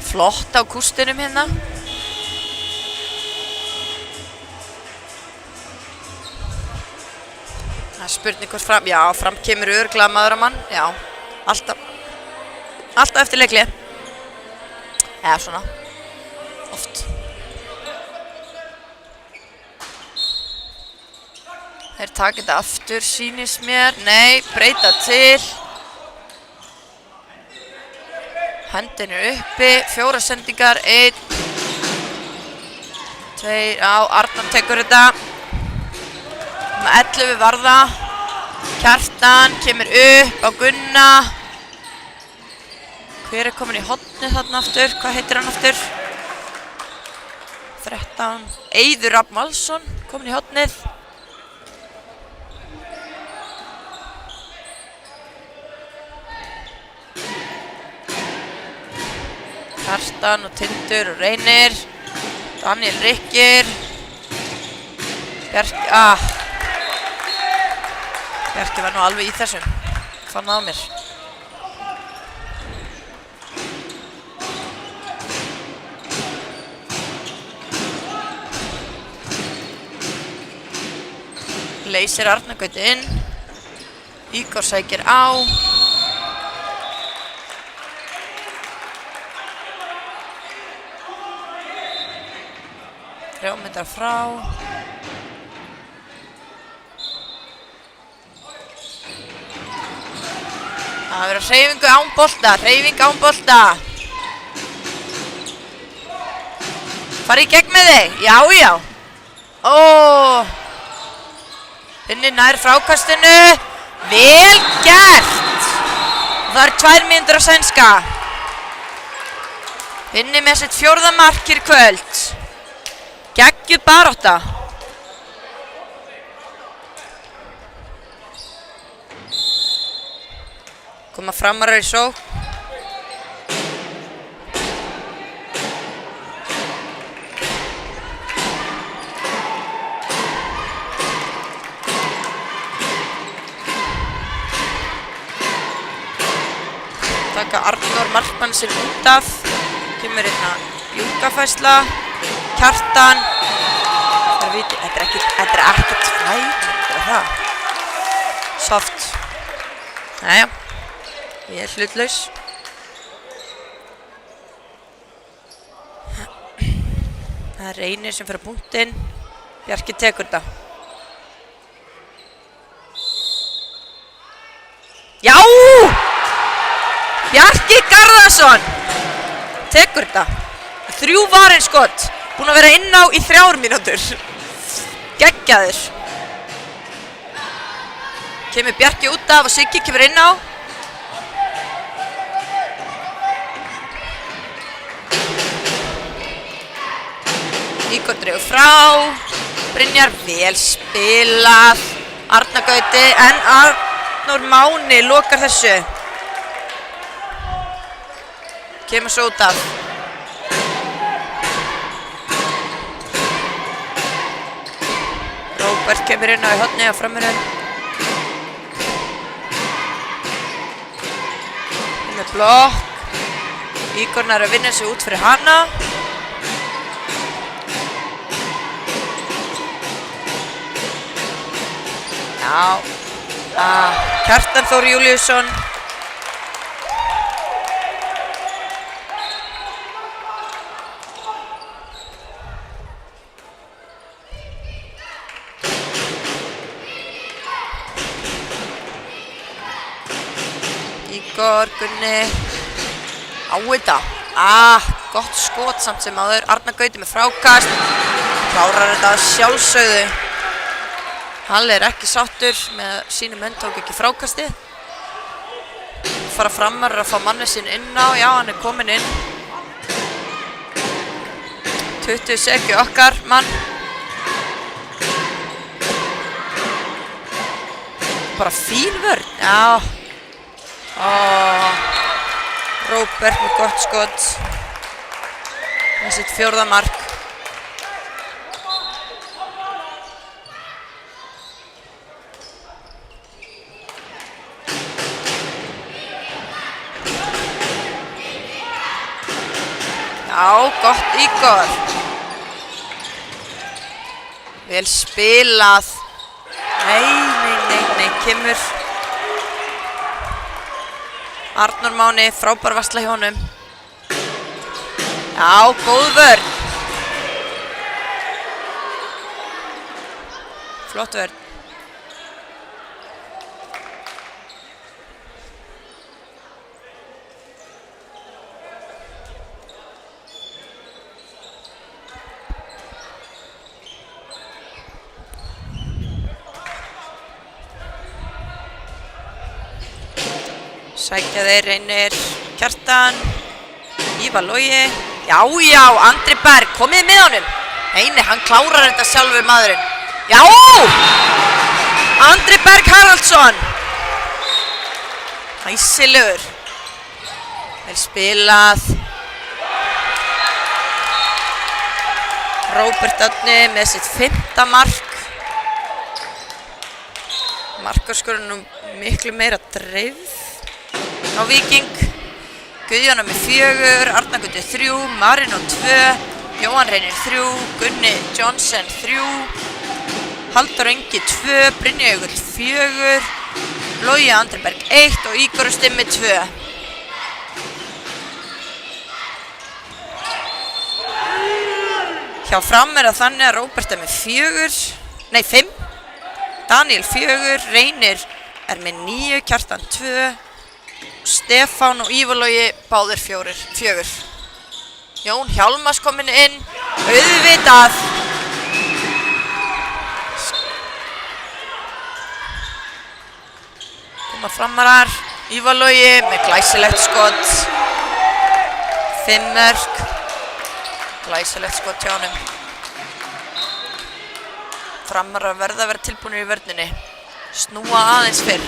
Flott á kústinum hérna. Það er spurning hvort fram, já, fram kemur örugglega maður á mann, já, alltaf eftir leiklið. Eða svona, oft. Þeir taka þetta aftur, sýnist mér, nei, breyta til. Hendin uppi, 4 sendingar, 1, 2, Arnar tekur þetta. 11 varða. Kjartan kemur upp á Gunna. Hver komin í hornið þarna aftur? Hvað heitir hann aftur? 13. Eiður Rafn Valsson komin í hornið. Kjartan og Tindur og Reynir. Daniel Rikkir. Bjarki var nú alveg í þessum. Fann það á mér. Leysir Arnar Gauti inn. Ígor sækir á. 3 metrar frá. Það verður hreyfingu án bolta, hreyfing án bolta. Farið í gegn með þig, já. Binni nær frákastinu. Vel gert. Það eru 2 mínútur á sænska. Binni með sitt 4. mark hér í kvöld. Geggjuð barátta. Koma Framarar í sókn. Taka Arnór markmann sinn út af. Kemur hérna Júkafæsla. Kjartan. Þetta er ekki 2 mínútur af það. Soft. Jæja. Ég er hlutlaus. Það er Reynir sem fyrir punktinn. Bjarki tekur þetta. Já! Bjarki Garðarsson tekur þetta. 3 varinskot. Búinn að vera inn á í 3 mínútur. Geggjaður. Kemur Bjarki út af og Siggi kemur inn á. Ígor dregur frá. Brynjar vel spilað. Arnar Gauti en Arnór Máni lokar þessu. Kemur svo út af. Róbert kemur inn á í horni á framherjum. Með blokk. Ígor nær að vinna sig út fyrir hana. Já. Kjartan Þór Júlíusson. Ígor, Gunni. Á þetta. Gott skot samt sem áður. Arnar Gauti með frákast. Klárar þetta að sjálfsögðu. Halli er ekki sáttur með sínu menn, tók ekki frákastið. Fara Framarar að fá manni sinn inn á. Já, hann er kominn inn. 20 sekju okkar mann. Bara fín vörn. Já. Róbert með gott skot. Með sitt 4. mark. Já, gott Ígor. Vel spilað. Nei, kemur Arnór Máni, frábær varsla hjá honum. Já, góð vörn. Flott vörn. Sækja þeir Reynir Kjartan. Ívar Logi. Já, Andri Berg, komið með honum. Nei, hann klárar þetta sjálfur maðurinn. Já! Andri Berg Haraldsson. Hæsilegur. Vel spilað. Róbert Árni með sitt 5. mark. Markaskorunum miklu meira dreifð á Víking. Guðjóna með 4, Arnar Gutti 3, Marino 2, Jóhann Reynir 3, Gunni Johnsen 3, Halldór Ingi 2, Brynjar Jökull 4, Logi Andri Berg 1 og Ígor Stimmi 2. Hjá Fram það þannig að Róbert með 5, Daniel 4, Reynir með 9, Kjartan 2, Stefán og Ívar Logi báðir 4. Jón Hjálmars kominn inn, auðvitað. Koma Framarar, Ívar Logi með glæsilegt skot. 5 mörk. Glæsilegt skot hjá honum. Framarar verða að vera tilbúinir í vörninni. Snúa aðeins fyrr.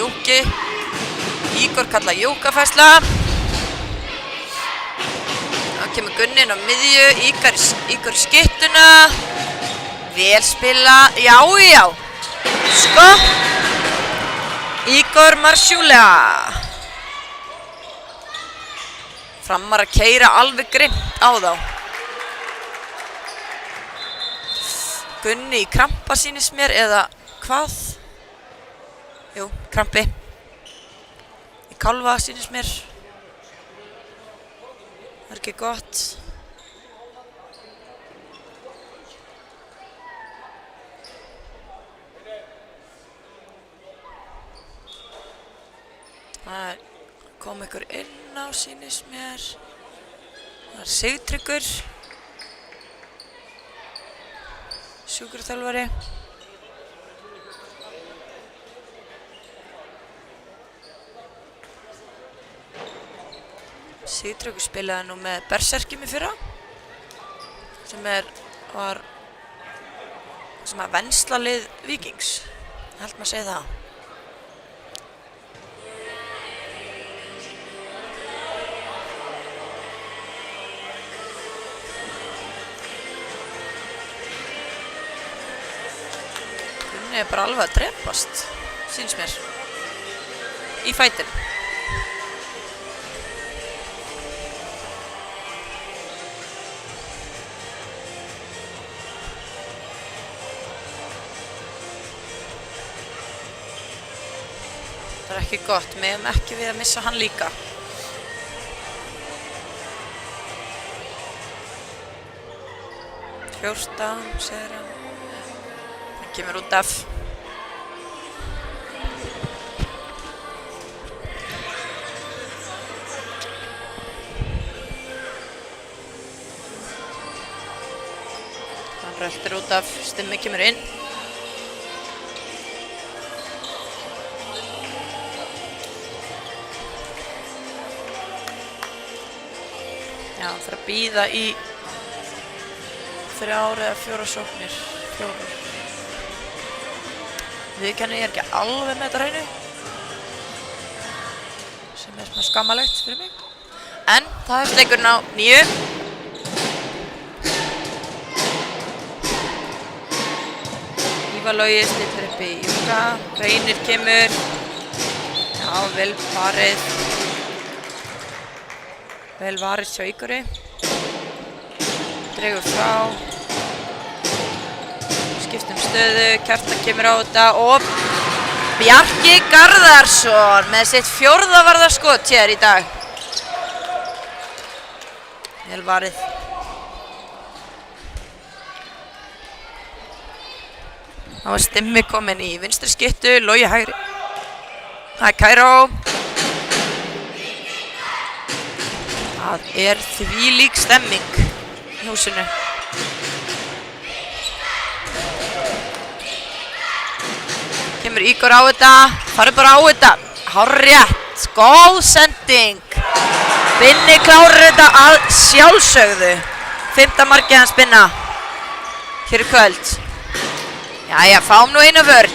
Júki. Ígor kalla Júkafærsla. Það kemur Gunni inn á miðju. Ígor skyttuna. Vel spila. Já. Sko. Ígor Marsjúlega. Framar að keyra alveg grimmt á þá. Gunni í krampa sýnist mér eða hvað? Jú, krampi. Í kálfa sýnist mér. Það ekki gott. Það kom ykkur inn á sýnist mér. Það Sigtryggur. Sjúkraþjálfari. Sigtryggur spilaði nú með Berserkjum í fyrra. Sem var venslalið Víkings. Ég held maður að segja það. Gunni bara alveg að drepast, sýnst mér, í fætinu. Það ekki gott, meðum ekki við að missa hann líka. Fjórtán, segir hann. Hann kemur út af. Hann röltir út af, Stimmi kemur inn. Já, hann þarf að bíða í 3 eða 4 sóknir. 4. Viðurkenni ég ekki alveg með þetta hreinu. Sem smá skammalegt fyrir mig. En það hefst leikurinn á 9. Ívar Logi stillir upp í Júka. Reynir kemur. Já, vel varið. Vel varist hjá Ígori. Dregur frá. Skiptum stöðu. Kjartan kemur á þetta og Bjarki Garðarsson með sitt 4. varðarskot hér í dag. Vel varið. Það var Stimmi komin í vinstri skyttu. Logi hægri. Það er Kæró. Það þvílík stemming í húsinu. Kemur Ígor á þetta. Farðu bara á þetta. Hárrétt. Góð sending. Binni klárar þetta að sjálfsögðu. 5. markið hans Binna. Hér kvöld. Jæja, fáum nú einu vörn.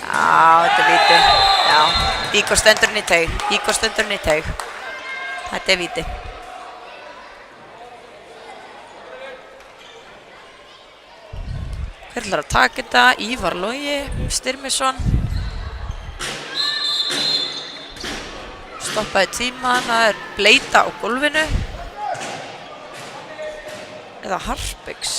Já, þetta víti. Já, Ígor stendur hann í teig. Ígor stendur hann í teig. Þetta víti. Hver ætlar að taka þetta? Ívar Logi Styrmisson. Stoppaði tíman, það bleita á gólfinu. Eða Harpiks.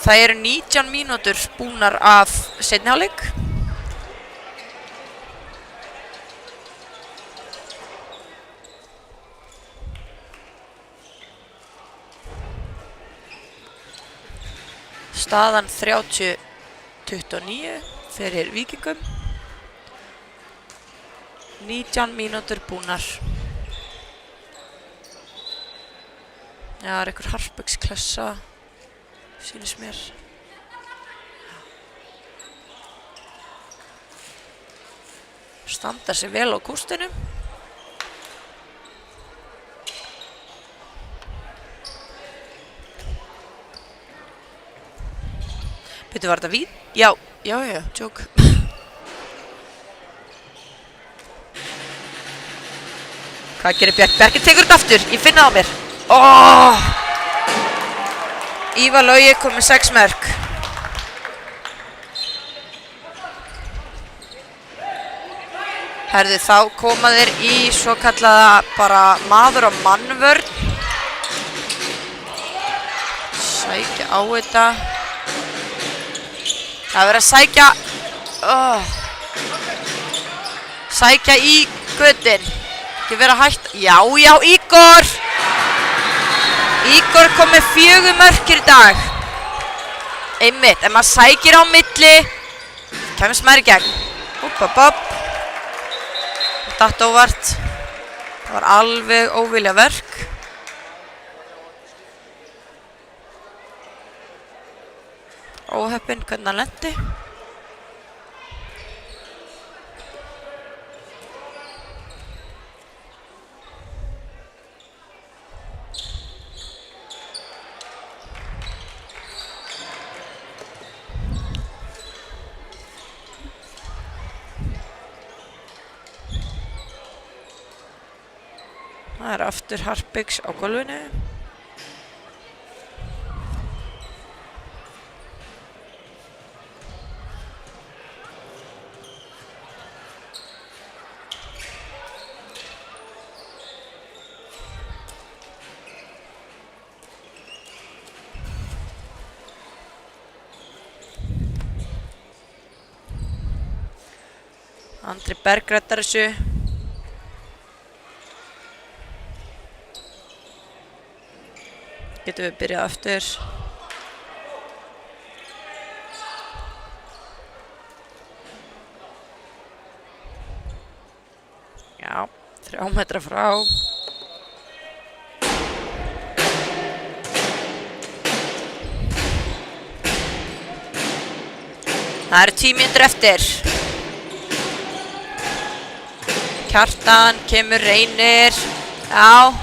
Það eru 19 mínútur búnar af seinni hálfleik. Staðan 30-29 fyrir Víkingum. 19 mínútur búnar. Já, það einhver Harpiks klessa. Sýnist mér. Standa sig vel á kústinum. Veitu, var þetta vín? Já, tjók. Hvað gerir Bjarki? Bjarki tekur þetta aftur, ég finna það á mér. Ívar Logi kom með 6 mörk. Herðu, þá koma þeir í svo kallaða bara maður og mannvörn. Sækja á þetta. Það verður að sækja í götin. Ekki vera hægt. Já, Ígor! Ígor kom með 4 mörk í dag. Einmitt, ef maður sækir á milli, kemst maður í gegn. Hopp. Datt óvart. Það var alveg óvilja verk. Óheppinn hvernig hann lenti. Það aftur Harpiks á gólfinu. Andri Berg rettar þessu. Getum við byrjað aftur. Já, 3 metra frá. Það eru 10 mínútur eftir. Kjartan, kemur Reynir. Já.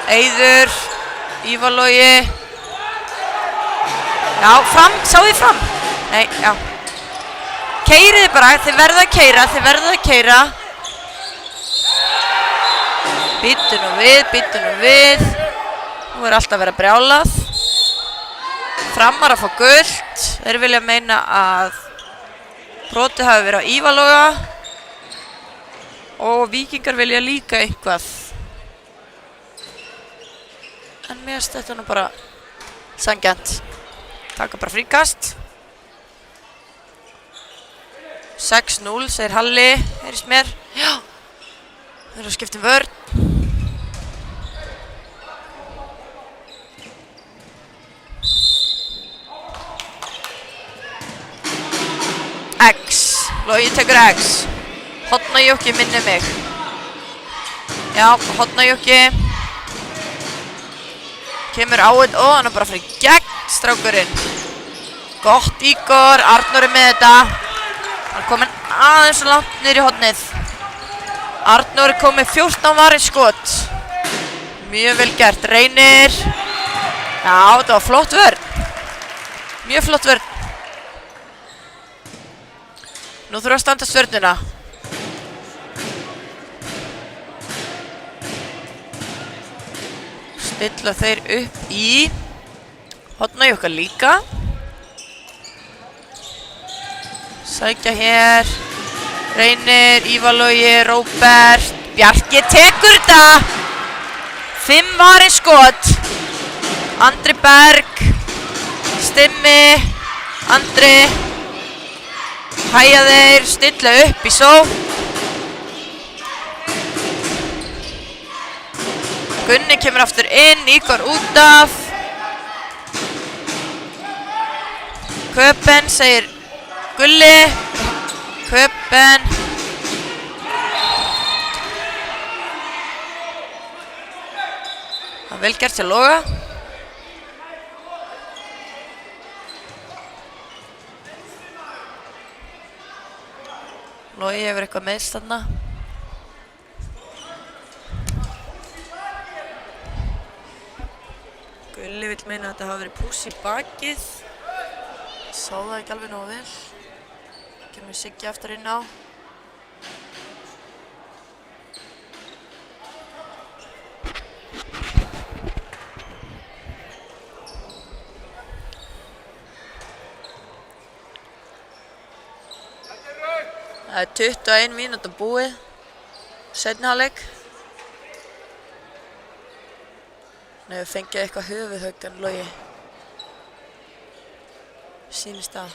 Eiður, Ívar Logi. Já, fram, sá þið fram. Nei, já. Keyrið bara, þið verða að keyra. Bíddu nú við. Nú alltaf að vera brjálað. Framar að fá gult. Þeir vilja meina að brotið hafi verið á Ívar Loga. Og Víkingar vilja líka eitthvað. En mér finnst þetta nú bara sanngjarnt. Taka bara fríkast. 6-0, segir Halli, heyrist mér. Já, þeir eru að skipta vörn. X, Logi tekur X. Hornajokki minnir mig. Já, Hornajokki. Kemur á þetta, hann er bara fyrir gegn. strákurinn. Gott Ígor, Arnór með þetta. Hann kominn aðeins og langt niður í hornið. Arnór komið 14 varið skot. Mjög vel gert, Reynir. Já, þetta var flott vörn. Mjög flott vörn. Nú þurfa að standa vörnina. Stilla þeir upp í horna í okkar líka. Sækja hér. Reynir, Ívar Logi, Róbert. Bjarki tekur þetta. 5 varið skot. Andri Berg. Stimmi. Andri. Hæja þeir, stilla upp í sókn. Gunni kemur aftur inn, Ígor út af. Köpen segir Gulli. Köpen. Það er vel gert til Loga. Logi hefur eitthvað meiðst þarna. Gulli vill meina að þetta hafi verið púss í bakið. Sá það ekki alveg nógu vel. Kemur Siggi aftur inn á. Það er 21 mínúta búið. Seinni hálfleik. Hann hefur fengið eitthvað höfuðhögg en Logi. Sýnist það.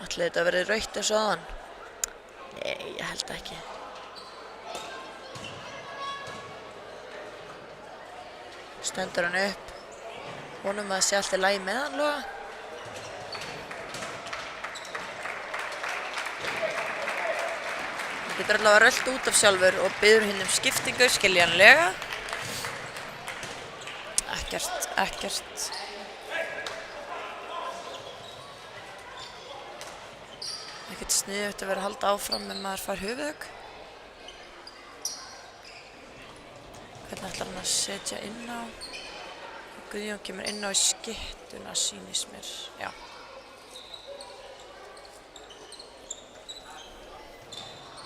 Ætli þetta verið rautt eins og áðan? Nei, ég held ekki. Stendur hann upp. Vonum að það sé allt í lagi með hann, Loga. Hann getur allavega rölt út af sjálfur og biður hinn skiptingu, skiljanlega. Ekkert. Ekkert sniðugt að vera að halda áfram ef maður fær höfuðhögg. Hvernig ætlar hann að setja inn á? Guðjón kemur inn á í skyttuna, sýnist mér. Já.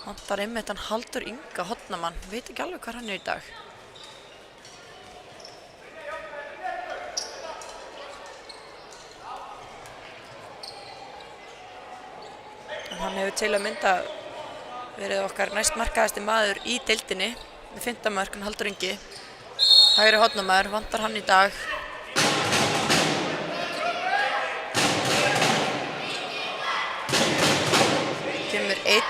Vantar einmitt hann Halldór Inga Hornamann. Veit ekki alveg hvað hann er í dag. En hann hefur til að mynda verið okkar næst markaðasti maður í deildinni. Með 15 mörk, hann Halldór Ingi. Hægri hornamaður, vantar hann í dag. Kemur einn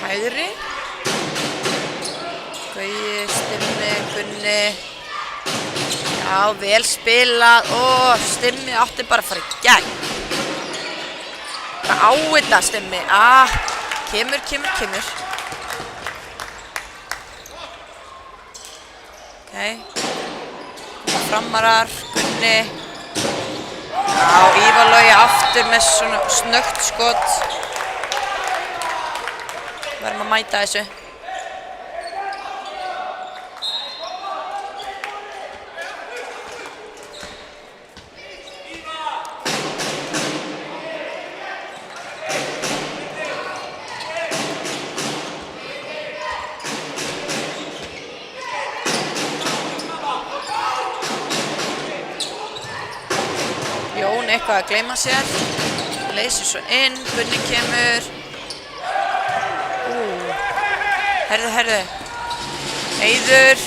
hægri. Gauji, Stimmi, Gunni. Já, vel spilað. Stimmi átti bara að fara í gegn. Bara á þetta, Stimmi. Kemur. Framarar, Gunni. Já, Ívar Logi aftur með svona snöggt skot. Verðum að mæta þessu. Jón eitthvað að gleyma sér. Leysir svo inn, Gunni kemur. Herðu. Heiður.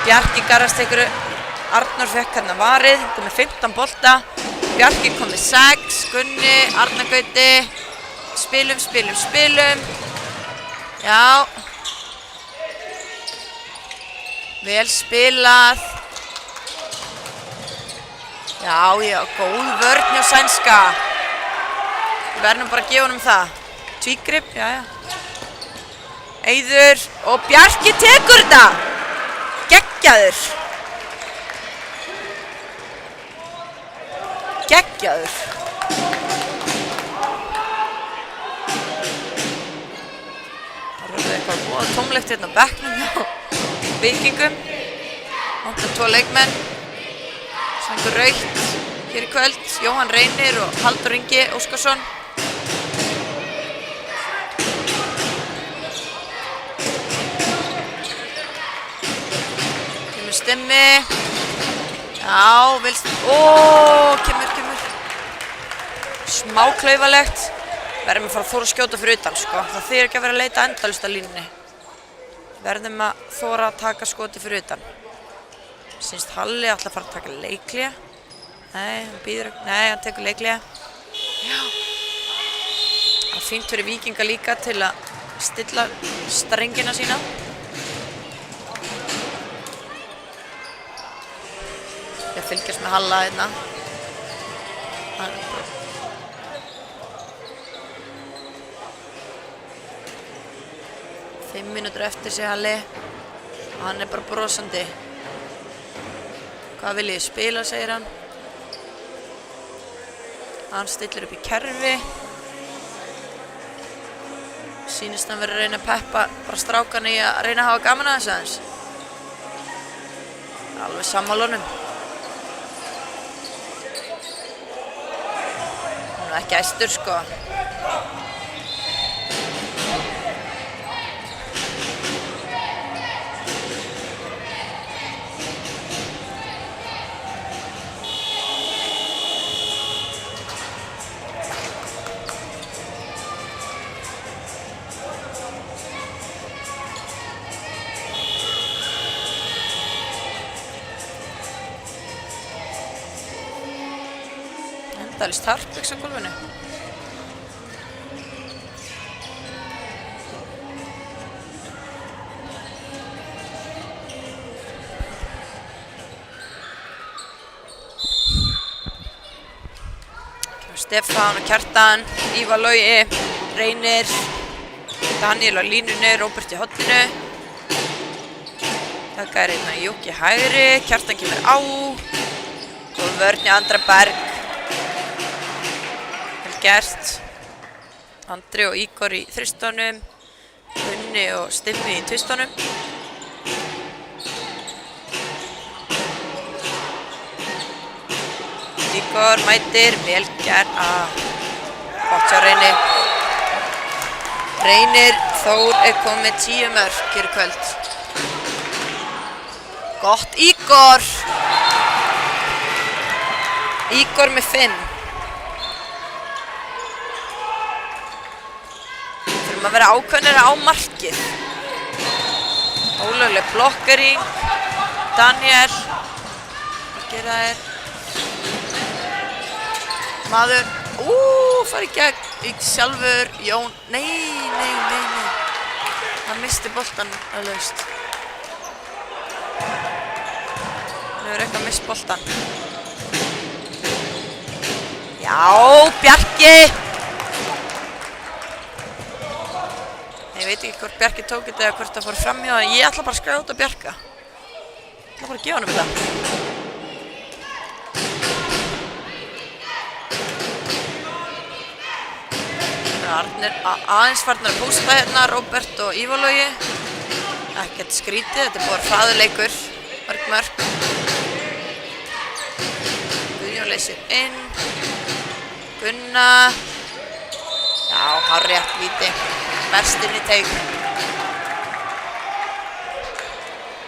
Bjarki Garðars tekur. Arnór fekk hérna varið, komið 15 bolta. Bjarki komið 6. Gunni, Arnar Gauti. Spilum. Já. Vel spilað. Já, góð vörn hjá sænska. Við verðum bara að gefa honum það. Tvígrip, já. Eiður og Bjarki tekur þetta. Geggjaður. Geggjaður. Það er eitthvað góða tómlegt hérna á bekknum hjá Víkingum. Vantar 2 leikmenn. Sængur rautt hér í kvöld. Jóhann Reynir og Halldór Ingi Óskarsson. Kemur stimmi. Já, vilst. Kemur. Smá klaufalegt. Verðum að fara að þóra að skjóta fyrir utan, sko. Það þýðir ekki að vera að leita endalaust að línunni. Verðum að þóra að taka skoti fyrir utan. Sýnst Halli ætla að fara að taka leiklega. Nei, hann tekur leiklega. Já. Það er fínt fyrir Víkinga líka til að stilla strengina sína. Ég fylgjast með Halla hérna. 5 mínútur eftir sig Halli. Og hann er bara brosandi. Hvað viljið spila, segir hann. Hann stillir upp í kerfi. Sýnist hann verið að reyna að peppa bara strákan í að reyna að hafa gaman að þessu aðeins. Alveg sammála honum. Hann er ekki æstur, sko. Endalist harpiks á gólfinu. Stefán og Kjartan, Ívar Logi, Reynir, Daniel á línunni, Róbert í horninu. Taka er hérna Jóki hægri, Kjartan kemur á. Góð vörn í Andra Berg. Gert. Andri og Ígor í þristunum. Gunni og Stimmi í tvistunum. Ígor mætir, vel gert. Gott hjá Reyni. Reynir Þór er komið 10 mörk hér í kvöld. Gott Ígor. Ígor með 5. Að vera ákveðnir á markið. Ólögleg blokkering. Daniel. Hvað gera þeir? Maður. Fari í gegn. Sjálfur. Jón. Nei. Hann misti boltan að laust. Hann hefur eitthvað mist boltan. Já, Bjarki. Ég veit ekki hvort Bjarki tók þetta eða hvort það fór framhjá, en ég ætla bara að skjóta Bjarka. Ég ætla bara að gefa honum þetta. Arnir aðeins farnir að pústa hérna, Róbert og Ívar Logi. Ekkert skrítið, þetta er bara hraðuleikur. Mörk. Guðjón leysir inn. Gunna. Já, hárrétt víti. Verst inn í teig.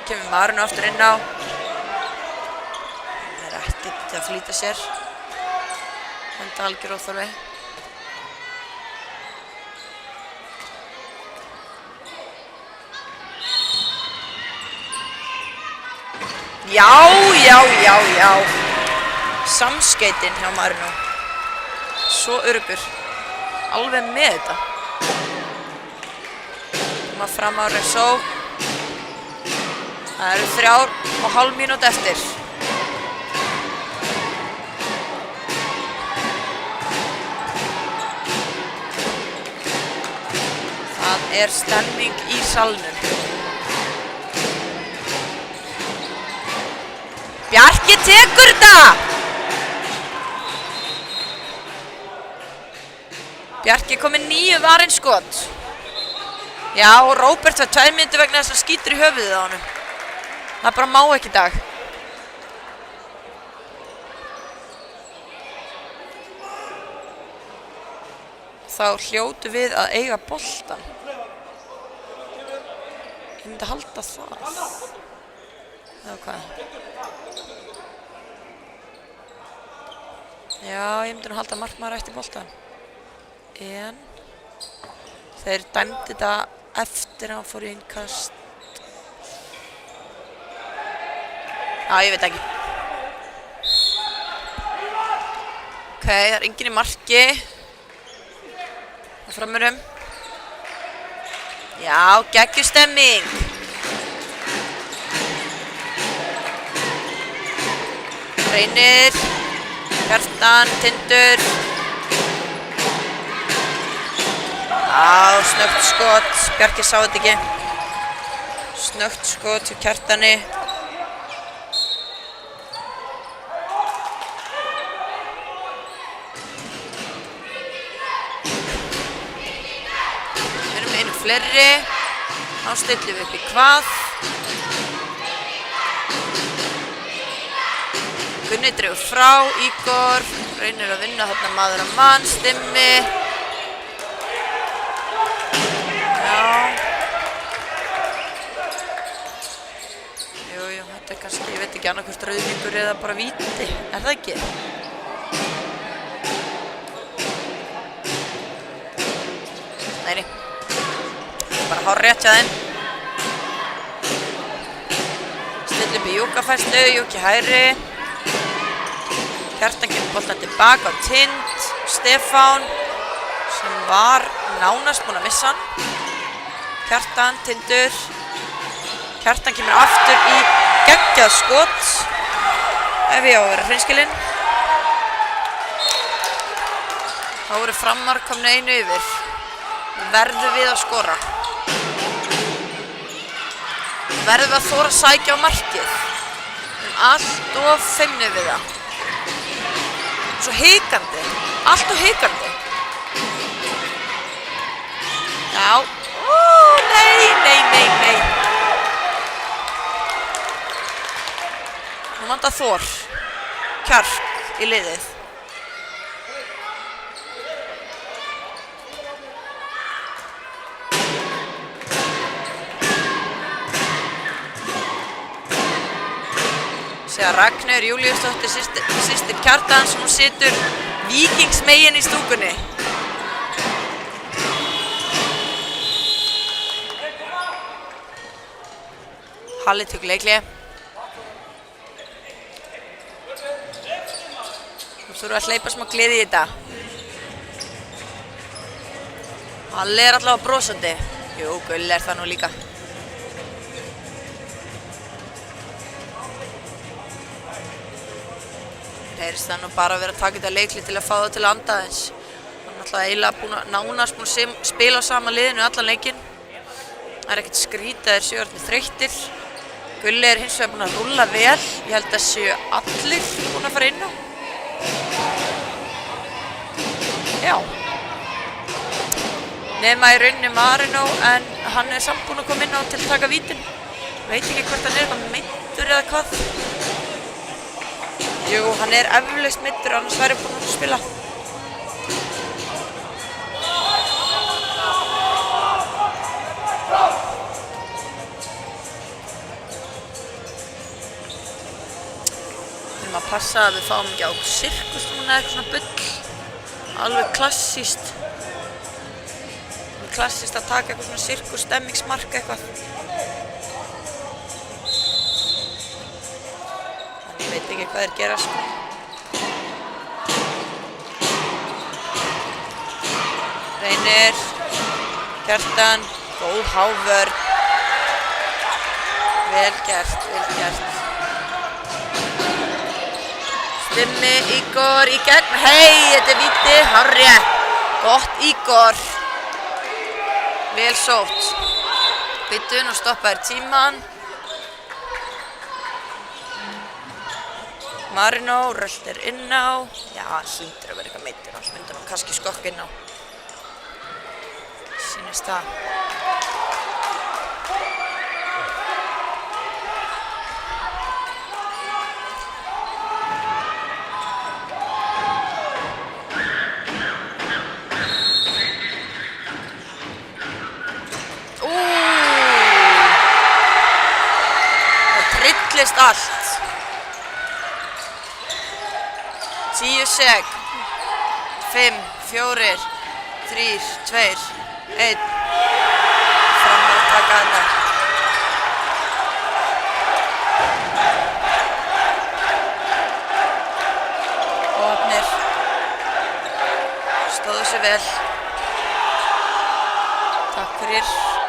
Kemur Marino aftur inn á. Það er ekkert að flýta sér. Henda algjör óþarfi. Já. Samskeytin hjá Marino. Svo öruggur. Alveg með þetta. Fram á Refsó. Það eru 3,5 mínútur eftir. er stemming í salnum. Bjarki tekur þetta! Bjarki kom með 9 varinskot. Já, og Róbert var 2 mínútur vegna þess að skýtur í höfuðið á honum. Það bara má ekki í dag. Þá hljótu við að eiga boltann. Ég myndi halda það. Eða hvað? Já, ég myndi nú halda að markmaður ætti boltann. En þeir dæmdi þetta eftir að hann fór í innkast. Já, ég veit ekki. Ok, það er enginn í marki. Það framurum. Já, geggjustemming. Reynir. Kjartan, Tindur. Já, snöggt skot. Bjarki sá þetta ekki. Snöggt skot hjá Kjartani. Við erum með einu fleiri. Þá stillum við upp í hvað. Gunni dregur frá, Ígor. Reynir að vinna þarna maður að mann, Stimmi. Þetta er kannski, ég veit ekki annarkvort rauðvíkur eða bara víti, er það ekki? Nei, bara hárrétt hjá þeim. Stilla upp í Júkafærslu, Júki hægri. Kjartan kemur boltan tilbaka á Tind, Stefán, sem var nánast búinn að missa hann. Kjartan, Tindur. Kjartan kemur aftur í geggjað skot, ef ég á að vera hreinskilinn. Þá voru Framar komnu einu yfir. Verðum við að skora. Verðum við að þora að sækja á markið. Allt of feimnir við það. Svo hikandi. Allt of hikandi. Já. Nei. Nú vantar Þór. Kjark í liðið. Sér Ragnheiður Júlíusdóttir, systir Kjartans, hún situr víkingsmegin í stúkunni. Halli tök leikli. Þú þurfum að hleypa smá gleði í þetta. Halli er allavega brosandi. Jú, Gull er það nú líka. Heyrist það nú bara að vera að taka þetta leikli til að fá það til að anda aðeins. Hann er alltaf eiginlega nánast búin að spila á sama liðinu allan leikinn. Það er ekkert skrítið að þeir séu orðnir þreyttir. Gulli er hins vegar búinn að rúlla vel. Ég held að séu allir búin að fara inn á. Já. Nema í rauninni Marino, en hann er samt búinn að koma inn á til að taka vítin. Veit ekki hvort hann er eitthvað meiddur eða hvað. Jú, hann er eflaust meiddur, annars væri búinn að spila. Við erum að passa að við fáum ekki á sirkus núna, eitthvað svona bull. Alveg klassíst. Klassíst að taka eitthvað svona sirkus, stemmingsmark eitthvað. Ég veit ekki hvað þeir gera sko. Reynir, Kjartan, góð hávörn. Vel gert, vel gert. Stimmi, Ígor í gegn. Hei, þetta er víti, hárrétt. Gott Ígor. Vel sótt. Byttu, nú stoppa þér tíman. Marino röltir inn á. Já, hann hlýtur að vera eitthvað meiddur, annars myndi hann kannski skokka inn á. Sýnist það. Það trillist allt. 10 sek. 5, 4, 3, 2, 1. Fram að taka þetta. Opnir. Stóðu sig vel. Takk fyrir.